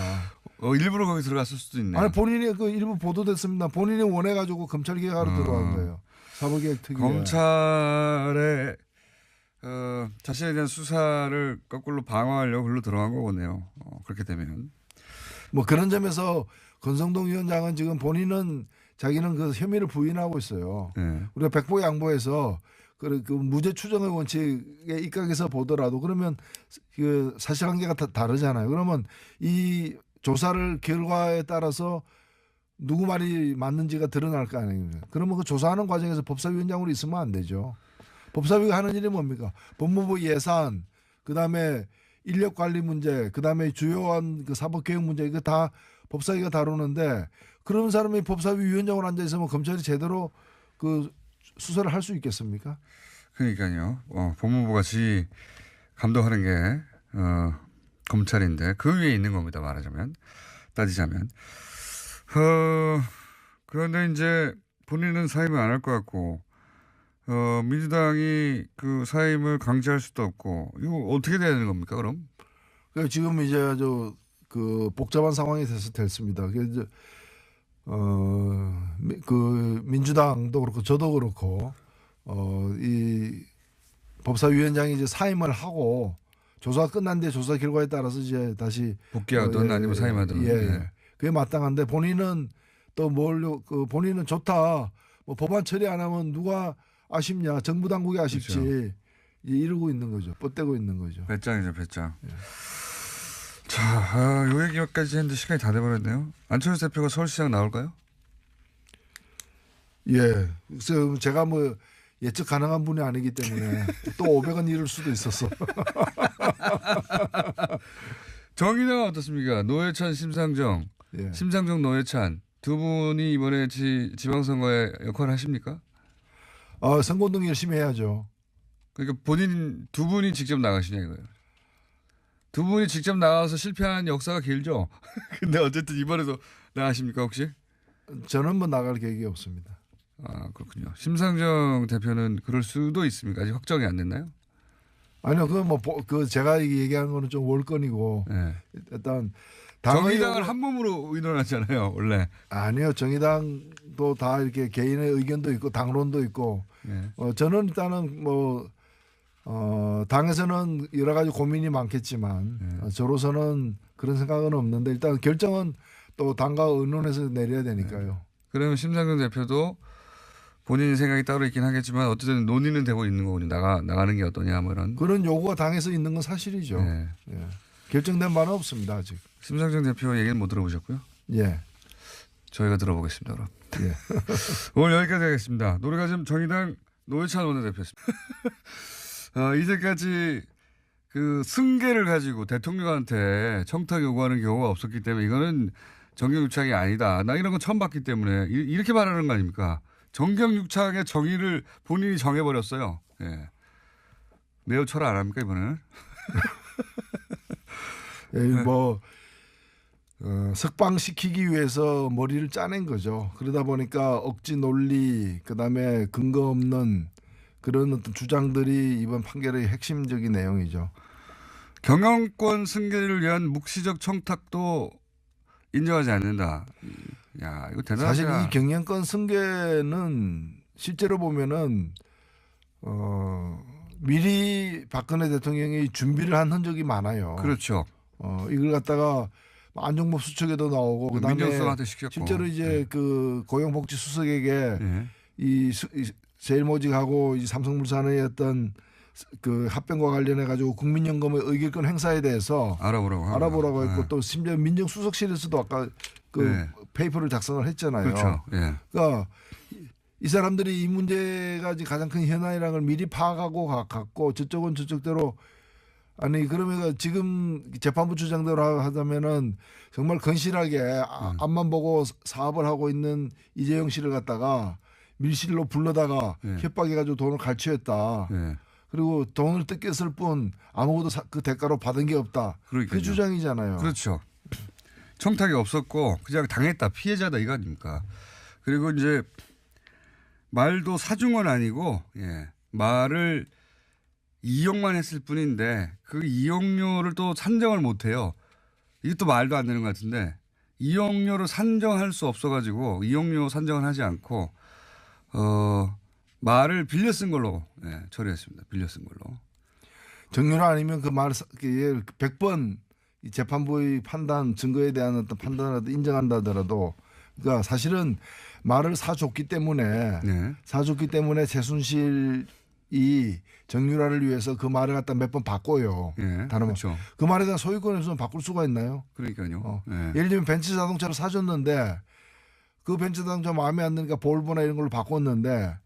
일부러 거기 들어갔을 수도 있네요. 아니 본인이 그 일부 보도됐습니다. 본인이 원해가지고 검찰 개혁하러 들어간 거예요. 사법개혁 특위. 검찰의 자신에 대한 수사를 거꾸로 방어하려고 글로 들어간 거네요. 그렇게 되면. 뭐 그런 점에서 권성동 위원장은 지금 본인은 자기는 그 혐의를 부인하고 있어요. 네. 우리가 백보 양보해서 그 무죄 추정의 원칙에 입각해서 보더라도 그러면 그 사실관계가 다르잖아요. 그러면 이 조사를 결과에 따라서 누구 말이 맞는지가 드러날 거 아니에요. 그러면 그 조사하는 과정에서 법사위원장으로 있으면 안 되죠. 법사위가 하는 일이 뭡니까? 법무부 예산, 그다음에 인력 관리 문제, 그다음에 주요한 그 사법개혁 문제 이거 다 법사위가 다루는데 그런 사람이 법사위 위원장으로 앉아 있으면 검찰이 제대로 그 수사를 할 수 있겠습니까? 그러니까요. 법무부가 지 감독하는 게 검찰인데 그 위에 있는 겁니다. 말하자면 따지자면. 그런데 이제 본인은 사임을 안 할 것 같고 민주당이 그 사임을 강제할 수도 없고 이거 어떻게 돼야 되는 겁니까 그럼? 지금 이제 아주 그 복잡한 상황이 됐습니다. 그래서 그 민주당도 그렇고 저도 그렇고 이 법사위원장이 이제 사임을 하고 조사가 끝난 뒤에 조사 결과에 따라서 이제 다시 복귀하든 아니면 사임하든. 예. 그게 마땅한데 본인은 또 그 본인은 좋다. 뭐 법안 처리 안 하면 누가 아쉽냐. 정부 당국이 아쉽지. 그렇죠. 이러고 있는 거죠. 뻗대고 있는 거죠. 배짱이죠 배짱. 예. 자, 요 얘기까지 했는데 시간이 다 돼버렸네요. 안철수 대표가 서울시장 나올까요? 예. 그래서 제가 뭐 예측 가능한 분이 아니기 때문에 또 500원 잃을 수도 있었어. 정의당은 어떻습니까? 노회찬, 심상정, 예. 심상정, 노회찬 두 분이 이번에 지방선거에 역할을 하십니까? 선거운동 열심히 해야죠. 그러니까 본인 두 분이 직접 나가시냐 이거예요. 두 분이 직접 나가서 실패한 역사가 길죠. 근데 어쨌든 이번에도 나가십니까 혹시? 저는 뭐 나갈 계획이 없습니다. 아 그렇군요. 심상정 대표는 그럴 수도 있습니까? 아직 확정이 안 됐나요? 아니요, 그 제가 얘기한 거는 좀 월권이고 네. 일단 정의당을 한 몸으로 의논하잖아요, 원래. 아니요, 정의당도 다 이렇게 개인의 의견도 있고 당론도 있고. 네. 저는 일단은 당에서는 여러 가지 고민이 많겠지만 저로서는 그런 생각은 없는데 일단 결정은 또 당과 의논해서 내려야 되니까요. 그러면 심상정 대표도 본인 생각이 따로 있긴 하겠지만 어쨌든 논의는 되고 있는 거군요. 나가는 게 어떠냐 뭐 이런. 그런 요구가 당에서 있는 건 사실이죠. 네. 예. 결정된 바는 없습니다 아직. 심상정 대표 얘기는 못 들어보셨고요. 예. 저희가 들어보겠습니다. 그럼. 예. 오늘 여기까지 하겠습니다. 노래가 좀 정의당 노회찬 원내대표였습니다. 이제까지 그 승계를 가지고 대통령한테 청탁 요구하는 경우가 없었기 때문에 이거는 정경유착이 아니다. 나 이런 거 처음 봤기 때문에 이렇게 말하는 거 아닙니까? 정경유착의 정의를 본인이 정해버렸어요. 예. 매우 철회 안 합니까 이번에는? 석방시키기 위해서 머리를 짜낸 거죠. 그러다 보니까 억지 논리, 그다음에 근거 없는 그런 어떤 주장들이 이번 판결의 핵심적인 내용이죠. 경영권 승계를 위한 묵시적 청탁도 인정하지 않는다. 야, 이거 대단하다. 사실 이 경영권 승계는 실제로 보면은 미리 박근혜 대통령이 준비를 한 흔적이 많아요. 그렇죠. 이걸 갖다가 안종범 수석에도 나오고 그다음에 민정수석한테 시켰고. 실제로 이제 그 고용복지수석에게 네. 이 제일모직하고 이 삼성물산의 어떤 그 합병과 관련해 가지고 국민연금의 의결권 행사에 대해서 알아보라고 했고 네. 또 심지어 민정수석실에서도 아까 그 네. 페이퍼를 작성을 했잖아요. 그렇죠. 네. 그러니까 이 사람들이 이 문제가 가장 큰 현안이라는 걸 미리 파악하고 갔고 저쪽은 저쪽대로 아니 그러면 지금 재판부 주장대로 하자면은 정말 건실하게 앞만 보고 사업을 하고 있는 이재용 씨를 갖다가 밀실로 불러다가 협박해가지고 돈을 갈취했다. 그리고 돈을 뜯겼을 뿐 아무것도 그 대가로 받은 게 없다. 그러니까요. 그 주장이잖아요. 그렇죠. 청탁이 없었고 그냥 당했다. 피해자다 이거 아닙니까? 그리고 이제 말도 사중은 아니고 말을 이용만 했을 뿐인데 그 이용료를 또 산정을 못 해요. 이게 또 말도 안 되는 것 같은데 이용료를 산정할 수 없어가지고 이용료 산정을 하지 않고 말을 빌려 쓴 걸로 처리했습니다. 빌려 쓴 걸로. 정유라 아니면 그 말 100번 이 재판부의 판단 증거에 대한 어떤 판단을 인정한다 하더라도 그러니까 사실은 말을 사줬기 때문에 최순실이 정유라를 위해서 그 말을 갖다 몇 번 바꿔요. 다른 그렇죠. 그 말에 대한 소유권을 없으면 바꿀 수가 있나요? 그러니까요. 예를 들면 벤츠 자동차를 사줬는데 그 벤츠 자동차 마음에 안 드니까 볼보나 이런 걸로 바꿨는데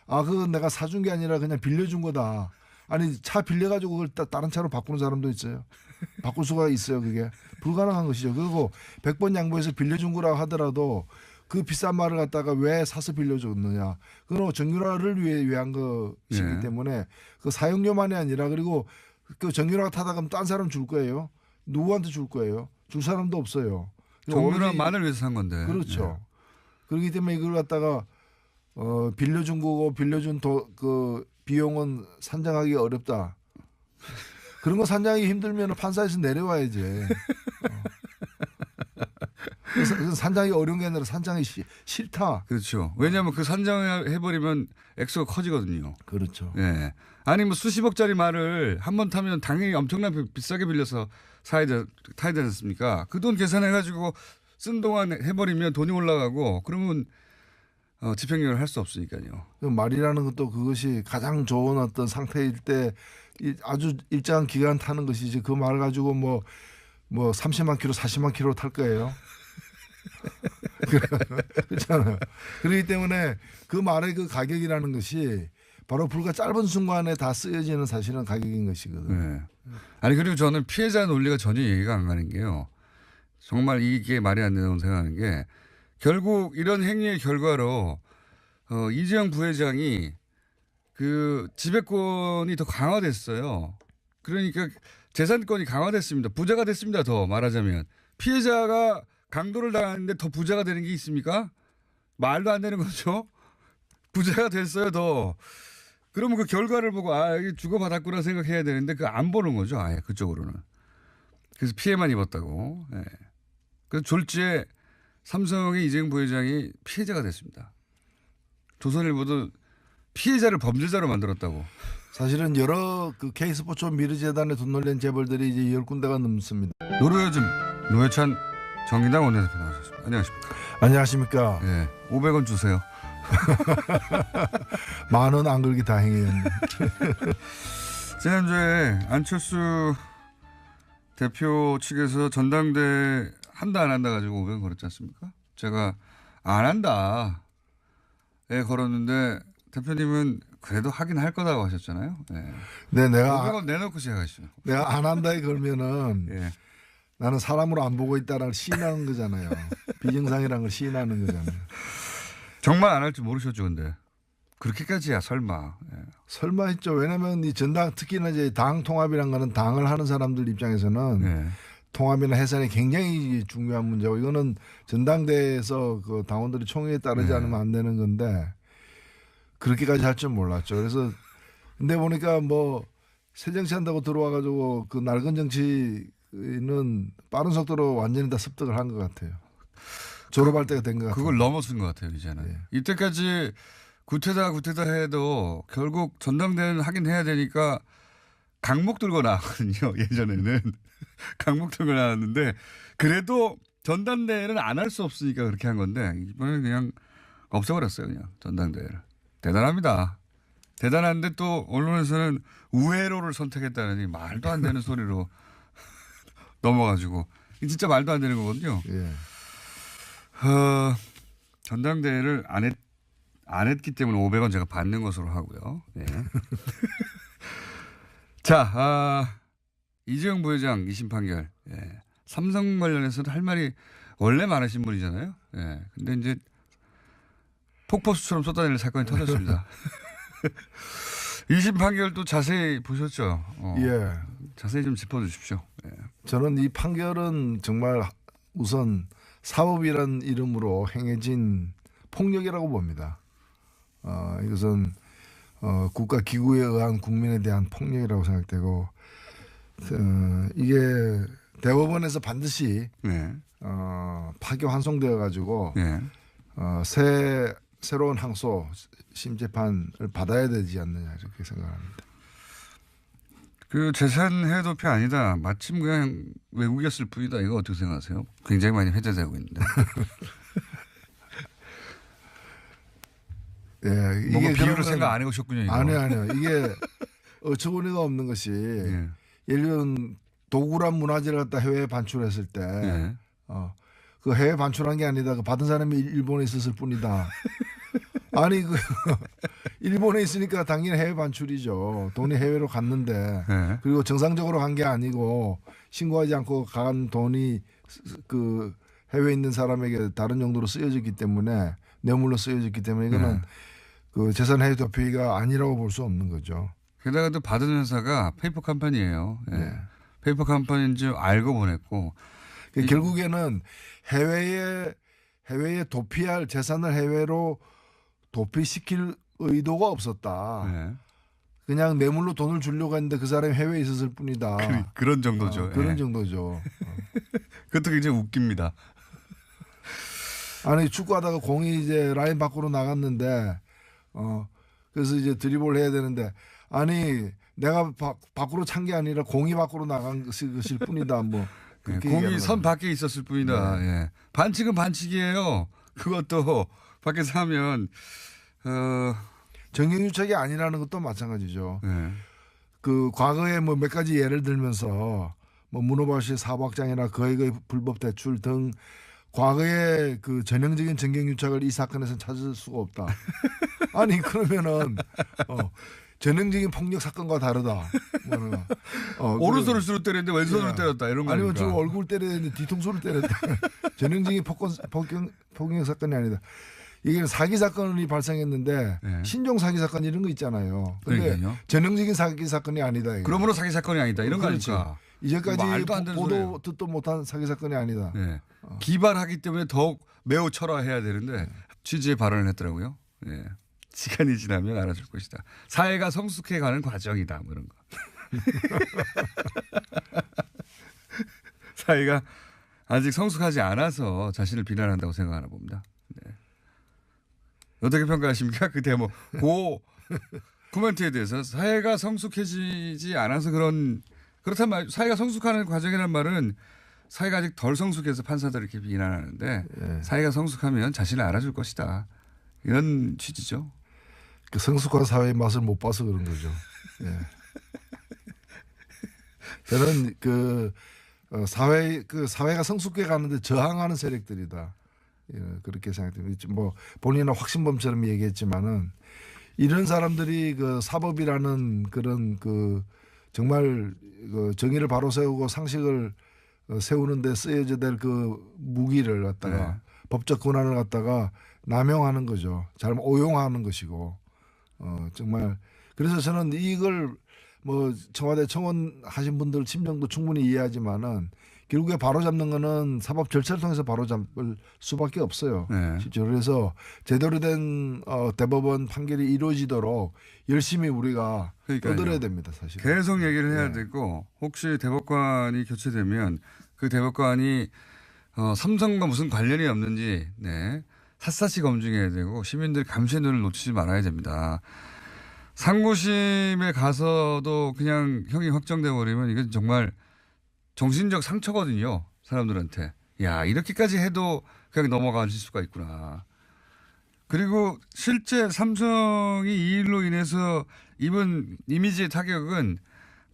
그건 내가 사준 게 아니라 그냥 빌려준 거다. 아니 차 빌려가지고 그걸 다른 차로 바꾸는 사람도 있어요. 바꿀 수가 있어요. 그게 불가능한 것이죠. 그리고 100번 양보해서 빌려준 거라고 하더라도 그 비싼 말을 갖다가 왜 사서 빌려줬느냐. 그건 정유라를 위한 것이기 때문에 그 사용료만이 아니라 그리고 그 정유라가 타다 가면 딴 사람 줄 거예요. 누구한테 줄 거예요. 줄 사람도 없어요. 정유라만을 위해서 산 건데. 그렇죠. 그렇기 때문에 이걸 갖다가 빌려준 거고 빌려준 그 비용은 산정하기 어렵다. 그런 거 산정하기 힘들면 판사에서 내려와야지. 산정하기 어려운 게 아니라 산정하기 싫다. 그렇죠. 왜냐하면 그 산정해버리면 액수가 커지거든요. 그렇죠. 예. 아니 뭐 수십억짜리 말을 한 번 타면 당연히 엄청나게 비싸게 빌려서 타야 되지 않습니까? 그 돈 계산해가지고 쓴 동안 해버리면 돈이 올라가고 그러면 집행유예를 할 수 없으니까요. 말이라는 것도 그것이 가장 좋은 어떤 상태일 때 아주 일정한 기간 타는 것이지 그 말 가지고 뭐 30만 킬로 40만 킬로 탈 거예요. 그렇잖아요. 그렇기 때문에 그 말의 그 가격이라는 것이 바로 불과 짧은 순간에 다 쓰여지는 사실은 가격인 것이거든요. 네. 아니 그리고 저는 피해자 논리가 전혀 이해가 안 가는 게요. 정말 이게 말이 안 된다고 생각하는 게 결국 이런 행위의 결과로 이재용 부회장이 그 지배권이 더 강화됐어요. 그러니까 재산권이 강화됐습니다. 부자가 됐습니다. 더 말하자면 피해자가 강도를 당하는데 더 부자가 되는 게 있습니까? 말도 안 되는 거죠. 부자가 됐어요. 더. 그러면 그 결과를 보고 이게 주고받았구나 생각해야 되는데 그 안 보는 거죠. 아예 그쪽으로는. 그래서 피해만 입었다고. 네. 그래서 졸지에 삼성의 이재용 부회장이 피해자가 됐습니다. 조선일보도 피해자를 범죄자로 만들었다고. 사실은 여러 그 K스포츠 미르재단에 돈 놀린 재벌들이 이제 10군데가 넘습니다. 노르요즘 노회찬 정의당 원내대표 나오셨습니다. 안녕하십니까. 안녕하십니까. 네, 500원 주세요. 10,000원 안 걸기 다행이었네. 지난주에 안철수 대표 측에서 전당대 한다 안 한다 가지고 500원 걸었지 않습니까? 제가 안 한다. 걸었는데 대표님은 그래도 하긴 할 거다고 하셨잖아요. 네. 네, 내가 500원 내놓고 시작하시죠. 내가 안 한다에 걸면은 예. 나는 사람으로 안 보고 있다라는 걸 시인하는 거잖아요. 비정상이라는 걸 시인하는 거잖아요. 정말 안 할 줄 모르셨죠, 근데. 그렇게까지야 설마. 예. 설마 했죠. 왜냐하면 이 전당 특히나 이제 당 통합이라는 거는 당을 하는 사람들 입장에서는 예. 통합이나 해산이 굉장히 중요한 문제고 이거는 전당대회에서 그 당원들이 총회에 따르지 않으면 안 되는 건데 그렇게까지 할 줄 몰랐죠. 그래서 근데 보니까 뭐 새정치 한다고 들어와가지고 그 낡은 정치는 빠른 속도로 완전히 다 습득을 한 것 같아요. 졸업할 때가 된 것 같아요. 그걸 넘어선 것 같아요, 이제는. 네. 이때까지 구태다 해도 결국 전당대회는 하긴 해야 되니까 강목 들고 나왔거든요. 예전에는. 강목 들고 나왔는데 그래도 전당대회는 안 할 수 없으니까 그렇게 한 건데 이번에 그냥 없애버렸어요. 그냥 전당대회를. 대단합니다. 대단한데 또 언론에서는 우회로를 선택했다느니 말도 안 되는 소리로 넘어가지고 진짜 말도 안 되는 거거든요. 예. 전당대회를 안 했기 때문에 500원 제가 받는 것으로 하고요. 네. 자, 이재용 부회장 2심 판결. 예. 삼성 관련해서도 할 말이 원래 많으신 분이잖아요. 예. 근데 이제 폭포수처럼 쏟아내는 사건이 터졌습니다. 2심 판결도 자세히 보셨죠? 예. 자세히 좀 짚어주십시오. 예. 저는 이 판결은 정말 우선 사법이란 이름으로 행해진 폭력이라고 봅니다. 이것은 국가 기구에 의한 국민에 대한 폭력이라고 생각되고 이게 대법원에서 반드시 네. 파기 환송되어 가지고 예. 새로운 항소 심재판을 받아야 되지 않느냐 이렇게 생각합니다. 그 재산 해외 도피 아니다. 마침 그냥 외국이었을 뿐이다. 이거 어떻게 생각하세요? 굉장히 많이 회자되고 있는데. 예, 뭔가 비유로 그러면 생각 안 해보셨군요. 이거. 아니요. 이게 어처구니가 없는 것이 예. 예를 들면 도구란 문화재를 갖다 해외에 반출했을 때 예. 그 해외 반출한 게 아니다. 그 받은 사람이 일본에 있었을 뿐이다. 아니 그 일본에 있으니까 당연히 해외 반출이죠. 돈이 해외로 갔는데 예. 그리고 정상적으로 간 게 아니고 신고하지 않고 간 돈이 그 해외에 있는 사람에게 다른 용도로 쓰여졌기 때문에 뇌물로 쓰여졌기 때문에 이거는 그 재산 해외 도피가 아니라고 볼 수 없는 거죠. 게다가 또 받은 회사가 페이퍼 컴퍼니예요. 예. 네. 페이퍼 컴퍼니인 줄 알고 보냈고. 결국에는 해외에 도피할 재산을 해외로 도피시킬 의도가 없었다. 예. 그냥 뇌물로 돈을 주려고 했는데 그 사람이 해외에 있었을 뿐이다. 그런 정도죠. 그런 예. 정도죠. 그것도 굉장히 웃깁니다. 아니 축구하다가 공이 이제 라인 밖으로 나갔는데 그래서 이제 드리블 해야 되는데 아니 내가 밖으로 찬 게 아니라 공이 밖으로 나간 것일 뿐이다. 뭐 예. 그렇게 공이 얘기하는 선 거죠. 밖에 있었을 뿐이다. 예. 반칙은 반칙이에요. 그것도 밖에서 하면 정경유착이 아니라는 것도 마찬가지죠. 예. 그 과거에 뭐 몇 가지 예를 들면서 뭐 문호발 씨 사법장이나 거액의 불법 대출 등 과거에 그 전형적인 정경유착을 이 사건에서는 찾을 수가 없다. 아니 그러면은 전형적인 폭력 사건과 다르다. 오른손을 수로 때렸는데 왼손으로 예. 때렸다 이런 거 아니면 아닙니까? 지금 얼굴 때렸는데 뒤통수를 때렸다. 전형적인 폭력 사건이 아니다. 이게 사기 사건이 발생했는데 네. 신종 사기 사건 이런 거 있잖아요. 근데 그러니까요. 전형적인 사기 사건이 아니다. 이거. 그러므로 사기 사건이 아니다 이런 거 그렇지. 아닙니까? 이제까지 말도 안 되는 보도 소리예요. 듣도 못한 사기 사건이 아니다. 예. 기발하기 때문에 더욱 매우 철화해야 되는데 취지의 발언을 했더라고요. 예. 시간이 지나면 알아줄 것이다. 사회가 성숙해가는 과정이다. 뭐 이런 거. 사회가 아직 성숙하지 않아서 자신을 비난한다고 생각하나 봅니다. 네. 어떻게 평가하십니까? 그 대목. 그 코멘트에 대해서 사회가 성숙해지지 않아서 그렇단 말, 사회가 성숙하는 과정이라는 말은 사회가 아직 덜 성숙해서 판사들을 이렇게 비난하는데 사회가 성숙하면 자신을 알아줄 것이다. 이런 취지죠. 그 성숙한 사회의 맛을 못 봐서 그런 거죠. 예. 저는 사회가 성숙해 가는데 저항하는 세력들이다. 예, 그렇게 생각됩니다. 뭐 본인은 확신범처럼 얘기했지만은 이런 사람들이 그 사법이라는 그런 그 정말 그 정의를 바로 세우고 상식을 세우는데 쓰여져야 될 그 무기를 갖다가 법적 권한을 갖다가 남용하는 거죠. 잘못 오용하는 것이고 정말 그래서 저는 이걸 뭐 청와대 청원 하신 분들 심정도 충분히 이해하지만은 결국에 바로잡는 거는 사법 절차를 통해서 바로잡을 수밖에 없어요. 네. 실제로 그래서 제대로 된 대법원 판결이 이루어지도록 열심히 우리가 그러니까요. 떠들어야 됩니다. 사실. 계속 얘기를 해야 되고 혹시 대법관이 교체되면 그 대법관이 삼성과 무슨 관련이 없는지 샅샅이 검증해야 되고 시민들 감시의 눈을 놓치지 말아야 됩니다. 상고심에 가서도 그냥 형이 확정돼 버리면 이건 정말 정신적 상처거든요. 사람들한테. 야, 이렇게까지 해도 그냥 넘어가실 수가 있구나. 그리고 실제 삼성이 이 일로 인해서 입은 이미지의 타격은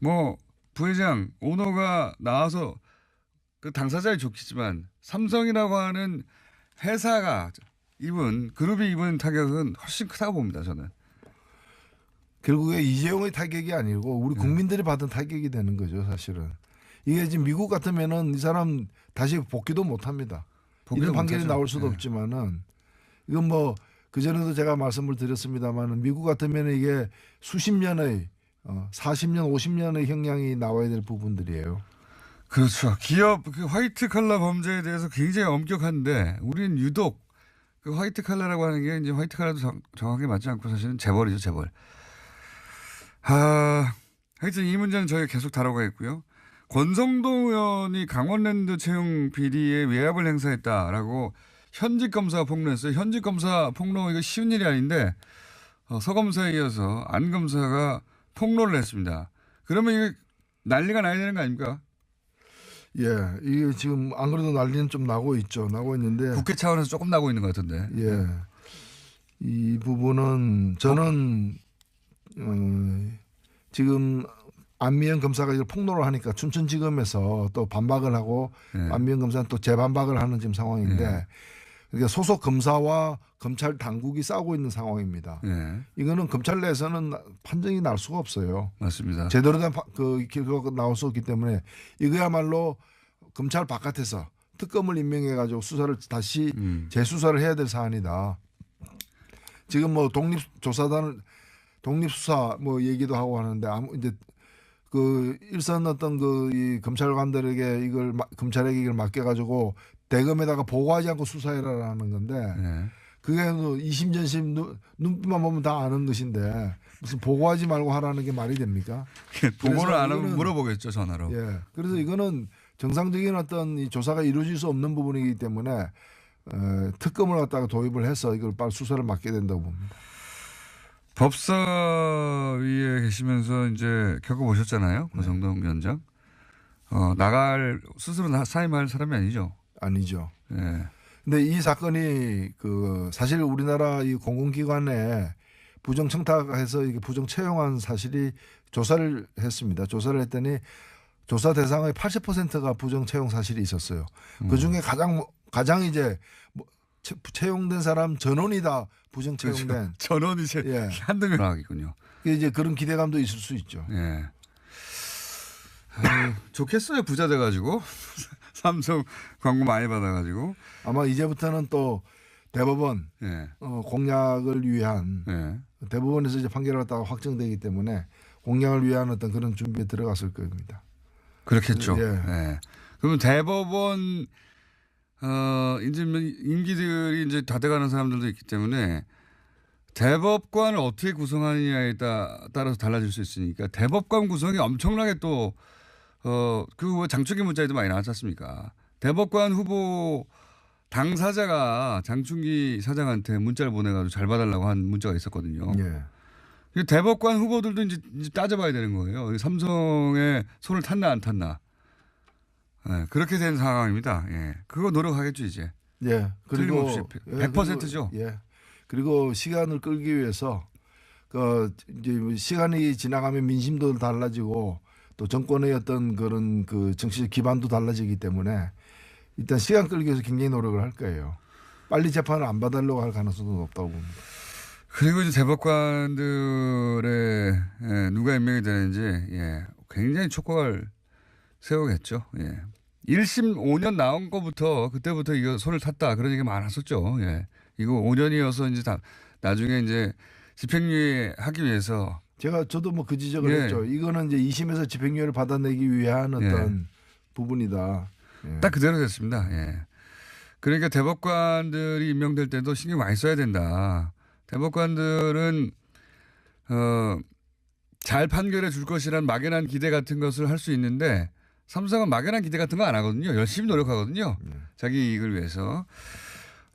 뭐 부회장, 오너가 나와서 그 당사자에 좋겠지만 삼성이라고 하는 회사가 입은 그룹이 입은 타격은 훨씬 크다고 봅니다. 저는. 결국에 이재용의 타격이 아니고 우리 국민들이 받은 타격이 되는 거죠. 사실은. 이게 지금 미국 같으면은 이 사람 다시 복귀도 못 합니다. 이런 판결이 못하죠. 나올 수도 없지만은 이건 뭐 그전에도 제가 말씀을 드렸습니다만은 미국 같으면은 이게 수십 년의 40년, 50년의 형량이 나와야 될 부분들이에요. 그렇죠. 기업 그 화이트 칼라 범죄에 대해서 굉장히 엄격한데 우리는 유독 그 화이트 칼라라고 하는 게 이제 화이트 칼라도 정확하게 맞지 않고 사실은 재벌이죠, 재벌. 하여튼 이 문제는 저희가 계속 다뤄가겠고요. 권성동 의원이 강원랜드 채용 비리에 외압을 행사했다라고 현직 검사가 폭로했어요. 현직 검사 폭로 이거 쉬운 일이 아닌데 서 검사에 이어서 안 검사가 폭로를 했습니다. 그러면 이게 난리가 나야 되는 거 아닙니까? 예, 이게 지금 안 그래도 난리는 좀 나고 있죠. 나고 있는데 국회 차원에서 조금 나고 있는 것 같은데. 예, 이 부분은 저는 지금 안미연 검사가 이걸 폭로를 하니까 춘천지검에서 또 반박을 하고 예. 안미연 검사는 또 재반박을 하는 지금 상황인데 예. 그러니까 소속 검사와 검찰 당국이 싸우고 있는 상황입니다. 예, 이거는 검찰 내에서는 판정이 날 수가 없어요. 맞습니다. 제대로 된 그 결과가 나올 수 없기 때문에 이거야말로 검찰 바깥에서 특검을 임명해 가지고 수사를 다시 재수사를 해야 될 사안이다. 지금 뭐 독립조사단 독립수사 뭐 얘기도 하고 하는데 이제 그 일선 어떤 그 이 검찰관들에게 이걸 검찰에게 이걸 맡겨 가지고 대검에다가 보고하지 않고 수사해라라는 건데 예. 그게 이심전심 눈빛만 보면 다 아는 것인데 무슨 보고하지 말고 하라는 게 말이 됩니까? 보고를 안 하면 이거는 물어보겠죠, 전화로. 예. 그래서 이거는 정상적인 어떤 이 조사가 이루어질 수 없는 부분이기 때문에 특검을 갖다가 도입을 해서 이걸 빨리 수사를 맡게 된다고 봅니다. 법사위에 계시면서 이제 겪어보셨잖아요. 권성동 위원장. 나갈 스스로 사임할 사람이 아니죠. 아니죠. 예. 근데 이 사건이 그 사실 우리나라 이 공공기관에 부정 청탁해서 이게 부정 채용한 사실이 조사를 했습니다. 조사를 했더니 조사 대상의 80%가 부정 채용 사실이 있었어요. 그 중에 가장 이제 채용된 사람 전원이 다 부정 채용된. 그렇죠. 전원이 예. 한두 명 나가겠군요. 이제 그런 기대감도 있을 수 있죠. 예. 좋겠어요. 부자 돼가지고 삼성 광고 많이 받아가지고. 아마 이제부터는 또 대법원 예. 공약을 위한 예. 대법원에서 이제 판결을 갖다가 확정되기 때문에 공약을 위한 어떤 그런 준비에 들어갔을 겁니다. 그렇겠죠. 예. 예. 그러면 대법원 이제 임기들이 이제 다 돼가는 사람들도 있기 때문에 대법관을 어떻게 구성하느냐에 따라서 달라질 수 있으니까 대법관 구성이 엄청나게 또 그 장충기 문자에도 많이 나왔지 않습니까? 대법관 후보 당사자가 장충기 사장한테 문자를 보내가지고 잘 봐달라고 한 문자가 있었거든요. 예. 대법관 후보들도 이제 따져봐야 되는 거예요. 삼성에 손을 탔나 안 탔나. 네, 그렇게 된 상황입니다. 예. 그거 노력하겠죠 이제. 예. 그리고 틀림없이 100%죠. 예. 그리고 시간을 끌기 위해서 그 이제 시간이 지나가면 민심도 달라지고 또 정권의 어떤 그런 그 정치적 기반도 달라지기 때문에 일단 시간 끌기 위해서 굉장히 노력을 할 거예요. 빨리 재판을 안 받으려고 할 가능성도 높다고 봅니다. 그리고 이제 대법관들의 누가 임명이 되는지 굉장히 촉각을 세우겠죠. 예. 1심 5년 나온 거부터 그때부터 이거 손을 탔다 그런 얘기가 많았었죠. 예. 이거 5년이어서 이제 다 나중에 이제 집행유예 하기 위해서 저도 뭐 그 지적을 했죠. 이거는 이제 2심에서 집행유예를 받아내기 위한 어떤 부분이다. 예. 딱 그대로 됐습니다. 예. 그러니까 대법관들이 임명될 때도 신경 많이 써야 된다. 대법관들은 잘 판결해 줄 것이란 막연한 기대 같은 것을 할 수 있는데 삼성은 막연한 기대 같은 거 안 하거든요. 열심히 노력하거든요. 자기 이익을 위해서.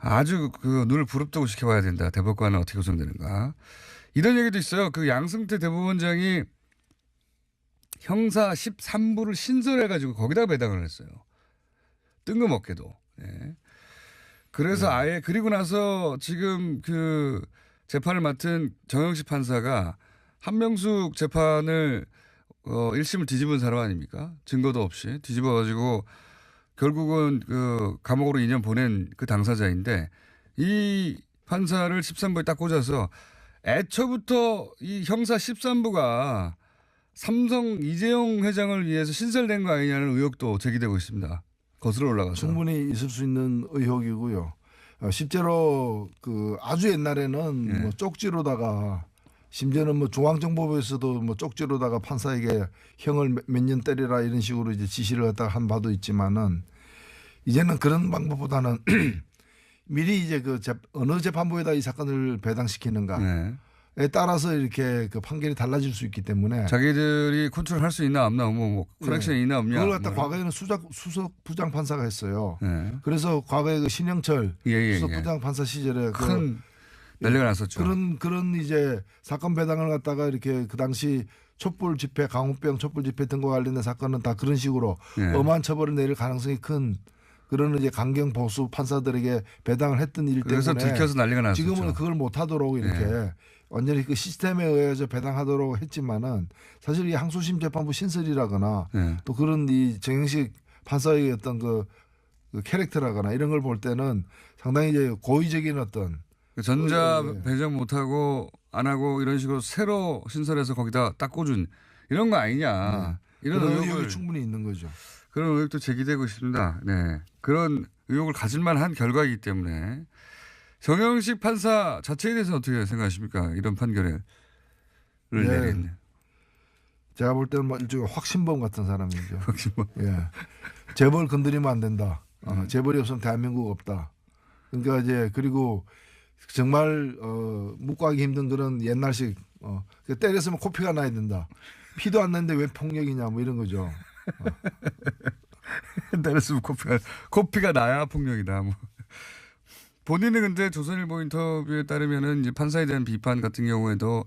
아주 그 눈을 부릅뜨고 시켜봐야 된다. 대법관은 어떻게 구성되는가. 이런 얘기도 있어요. 그 양승태 대법원장이 형사 13부를 신설해가지고 거기다가 배당을 했어요. 뜬금없게도. 예. 그래서 아예 그리고 나서 지금 그 재판을 맡은 정영식 판사가 한명숙 재판을 1심을 뒤집은 사람 아닙니까? 증거도 없이 뒤집어가지고 결국은 그 감옥으로 2년 보낸 그 당사자인데 이 판사를 13부에 딱 꽂아서 애초부터 이 형사 13부가 삼성 이재용 회장을 위해서 신설된 거 아니냐는 의혹도 제기되고 있습니다. 거슬러 올라가서. 충분히 있을 수 있는 의혹이고요. 실제로 그 아주 옛날에는 뭐 쪽지로다가 심지어는 뭐 중앙정보부에서도 뭐 쪽지로다가 판사에게 형을 몇 년 때리라 이런 식으로 이제 지시를 갖다가 한 바도 있지만은 이제는 그런 방법보다는 미리 이제 그 어느 재판부에다 이 사건을 배당시키는가 따라서 이렇게 그 판결이 달라질 수 있기 때문에 자기들이 컨트롤할 수 있나 없나 뭐 커넥션이 있나 없냐. 그걸 갖다 과거에는 수석 부장 판사가 했어요. 예. 그래서 과거에 그 신영철 예. 수석 부장 판사 시절에 큰 난리가 났었죠. 그런 이제 사건 배당을 갖다가 이렇게 그 당시 촛불 집회 강우병 촛불 집회 등과 관련된 사건은 다 그런 식으로 예. 엄한 처벌을 내릴 가능성이 큰 그런 이제 강경 보수 판사들에게 배당을 했던 일 때문에 그래서 들켜서 난리가 났었죠. 지금은 그걸 못하도록 이렇게 완전히 그 시스템에 의해서 배당하도록 했지만은 사실 이 항소심 재판부 신설이라거나 또 그런 이 정영식 판사의 어떤 그 캐릭터라거나 이런 걸 볼 때는 상당히 이제 고의적인 어떤 전자 배정 못하고 안 하고 이런 식으로 새로 신설해서 거기다 딱 꽂은 이런 거 아니냐. 이런 의혹이 충분히 있는 거죠. 그런 의혹도 제기되고 있습니다. 네. 그런 의혹을 가질 만한 결과이기 때문에 정영식 판사 자체에 대해서 어떻게 생각하십니까? 이런 판결을 내린. 제가 볼 때는 뭐 일종의 확신범 같은 사람이죠. 확신범. 예. 재벌 건드리면 안 된다. 재벌이 없으면 대한민국 없다. 그러니까 이제 그리고 정말 묵과하기 힘든 그런 옛날식 때렸으면 코피가 나야 된다. 피도 안 나는데 왜 폭력이냐 뭐 이런 거죠. 때렸으면 코피가 나야 폭력이다. 뭐. 본인은 근데 조선일보 인터뷰에 따르면은 이제 판사에 대한 비판 같은 경우에도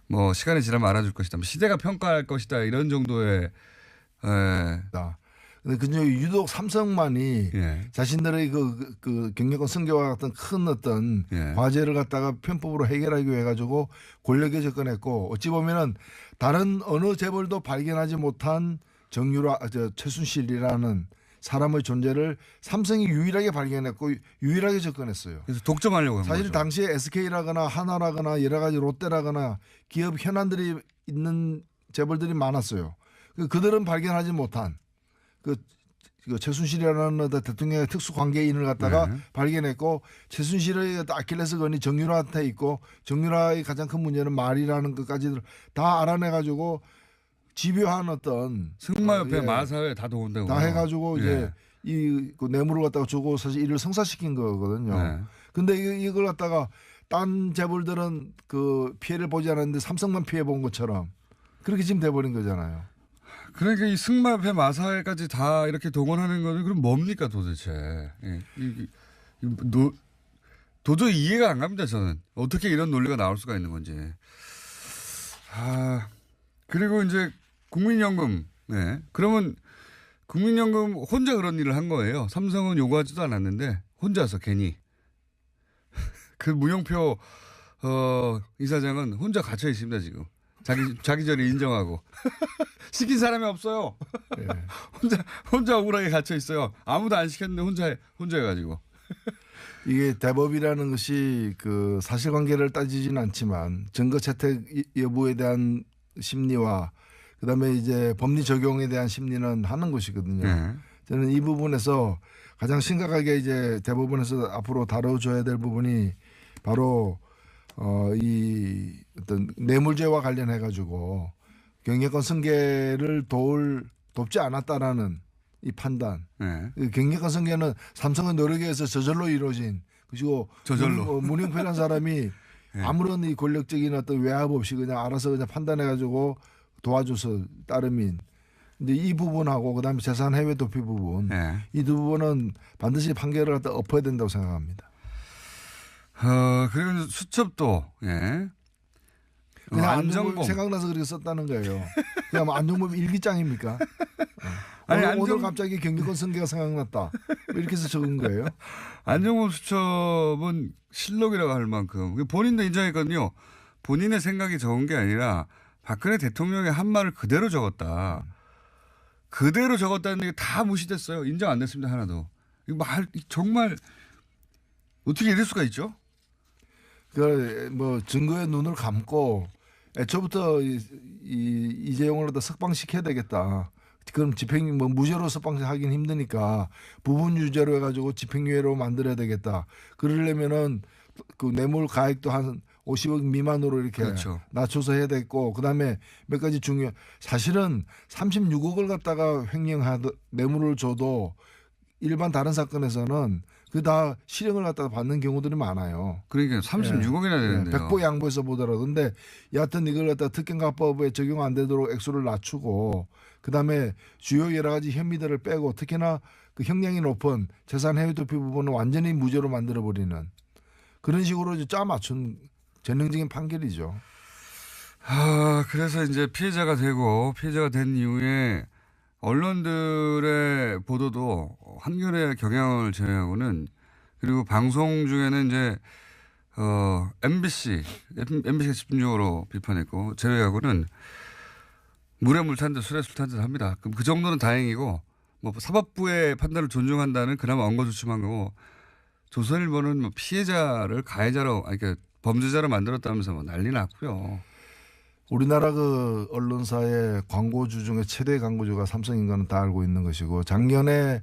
뭐 시간이 지나면 알아줄 것이다. 시대가 평가할 것이다. 이런 정도의. 근데 그중 유독 삼성만이 자신들의 그 경력권 승계와 같은 큰 어떤 과제를 갖다가 편법으로 해결하기 위해 가지고 권력에 접근했고 어찌 보면은 다른 어느 재벌도 발견하지 못한 최순실이라는 사람의 존재를 삼성이 유일하게 발견했고 유일하게 접근했어요. 그래서 독점하려고 한 사실 거죠. 당시에 SK라거나 하나라거나 여러 가지 롯데라거나 기업 현안들이 있는 재벌들이 많았어요. 그들은 발견하지 못한 그 최순실이라는 대통령의 특수 관계인을 갖다가 발견했고 최순실의 아킬레스건이 정유라한테 있고 정유라의 가장 큰 문제는 말이라는 것까지를 다 알아내가지고 집요한 어떤 승마협회 마사회 다 도운다고 다 해가지고 이제 이 그 뇌물을 갖다가 주고 사실 이를 성사시킨 거거든요. 근데 이걸 갖다가 딴 재벌들은 그 피해를 보지 않았는데 삼성만 피해 본 것처럼 그렇게 지금 돼버린 거잖아요. 그러니까 이 승마협회 마사회까지 다 이렇게 동원하는 거는 그럼 뭡니까 도대체? 도저히 이해가 안 갑니다. 저는 어떻게 이런 논리가 나올 수가 있는 건지. 그리고 이제 국민연금. 그러면 국민연금 혼자 그런 일을 한 거예요. 삼성은 요구하지도 않았는데 혼자서 괜히 그 문영표 이사장은 혼자 갇혀 있습니다 지금. 자기 전에 인정하고 시킨 사람이 없어요. 혼자 억울하게 갇혀 있어요. 아무도 안 시켰는데 혼자 해가지고. 이게 대법이라는 것이 그 사실관계를 따지지는 않지만 증거 채택 여부에 대한 심리와 그다음에 이제 법리 적용에 대한 심리는 하는 것이거든요. 저는 이 부분에서 가장 심각하게 이제 대법원에서 앞으로 다뤄줘야 될 부분이 바로 이 어떤 뇌물죄와 관련해 가지고 경영권 승계를 돕지 않았다라는 이 판단. 경영권 승계는 삼성의 노력에 의해서 저절로 이루어진 그리고 문영표라는 사람이 아무런 이 권력적인 어떤 외압 없이 그냥 알아서 그냥 판단해 가지고 도와줘서 따름인. 근데 이 부분하고 그다음에 재산 해외 도피 부분 이 두 부분은 반드시 판결을 갖다 엎어야 된다고 생각합니다. 그리고 수첩도 그냥 안종범 생각나서 그렇게 썼다는 거예요. 그냥 뭐 안종범 일기장입니까? 오늘 갑자기 경영권 승계가 생각났다. 이렇게 해서 적은 거예요. 안종범 수첩은 실록이라고 할 만큼 본인도 인정했거든요. 본인의 생각이 적은 게 아니라 박근혜 대통령의 한 말을 그대로 적었다. 그대로 적었다는 게 다 무시됐어요. 인정 안 됐습니다. 하나도. 정말 어떻게 이럴 수가 있죠? 뭐 증거에 눈을 감고 애초부터 이재용을 다 석방시켜야 되겠다. 그럼 무죄로 석방하기는 힘드니까 부분 유죄로 해가지고 집행유예로 만들어야 되겠다. 그러려면은 그 뇌물 가액도 한 50억 미만으로 이렇게 낮춰서 해야 되고 그다음에 몇 가지 사실은 36억을 갖다가 횡령하던 뇌물을 줘도 일반 다른 사건에서는 그 다 실형을 갖다가 받는 경우들이 많아요. 그러니까 36억이나 되는데요. 백보 양보해서 보더라도. 근데 여하튼 이걸 갖다 특경가법에 적용 안 되도록 액수를 낮추고 그다음에 주요 여러 가지 혐의들을 빼고 특히나 그 형량이 높은 재산 해외 도피 부분은 완전히 무죄로 만들어버리는 그런 식으로 이제 짜 맞춘 전형적인 판결이죠. 그래서 이제 피해자가 된 이후에 언론들의 보도도 한겨레 경향을 제외하고는 그리고 방송 중에는 이제 MBC가 집중적으로 비판했고 제외하고는 물에 물 탄 듯 술에 술 탄 듯 합니다. 그럼 그 정도는 다행이고 뭐 사법부의 판단을 존중한다는 그나마 엉거주춤한 거고 조선일보는 뭐 피해자를 가해자로 그러니까 범죄자로 만들었다면서 뭐 난리 났고요. 우리나라 그 언론사의 광고주 중에 최대 광고주가 삼성인 거는 다 알고 있는 것이고 작년에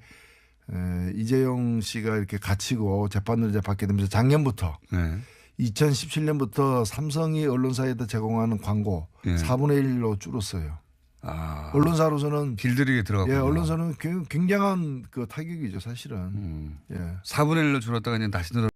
이재용 씨가 이렇게 갇히고 재판을 이제 받게 되면서 작년부터 네. 2017년부터 삼성이 언론사에다 제공하는 광고 네. 4분의 1로 줄었어요. 아, 언론사로서는 길들이게 들어갔고. 예, 언론사는 굉장한 그 타격이죠, 사실은. 예. 4분의 1로 줄었다가 그냥 다시 늘어.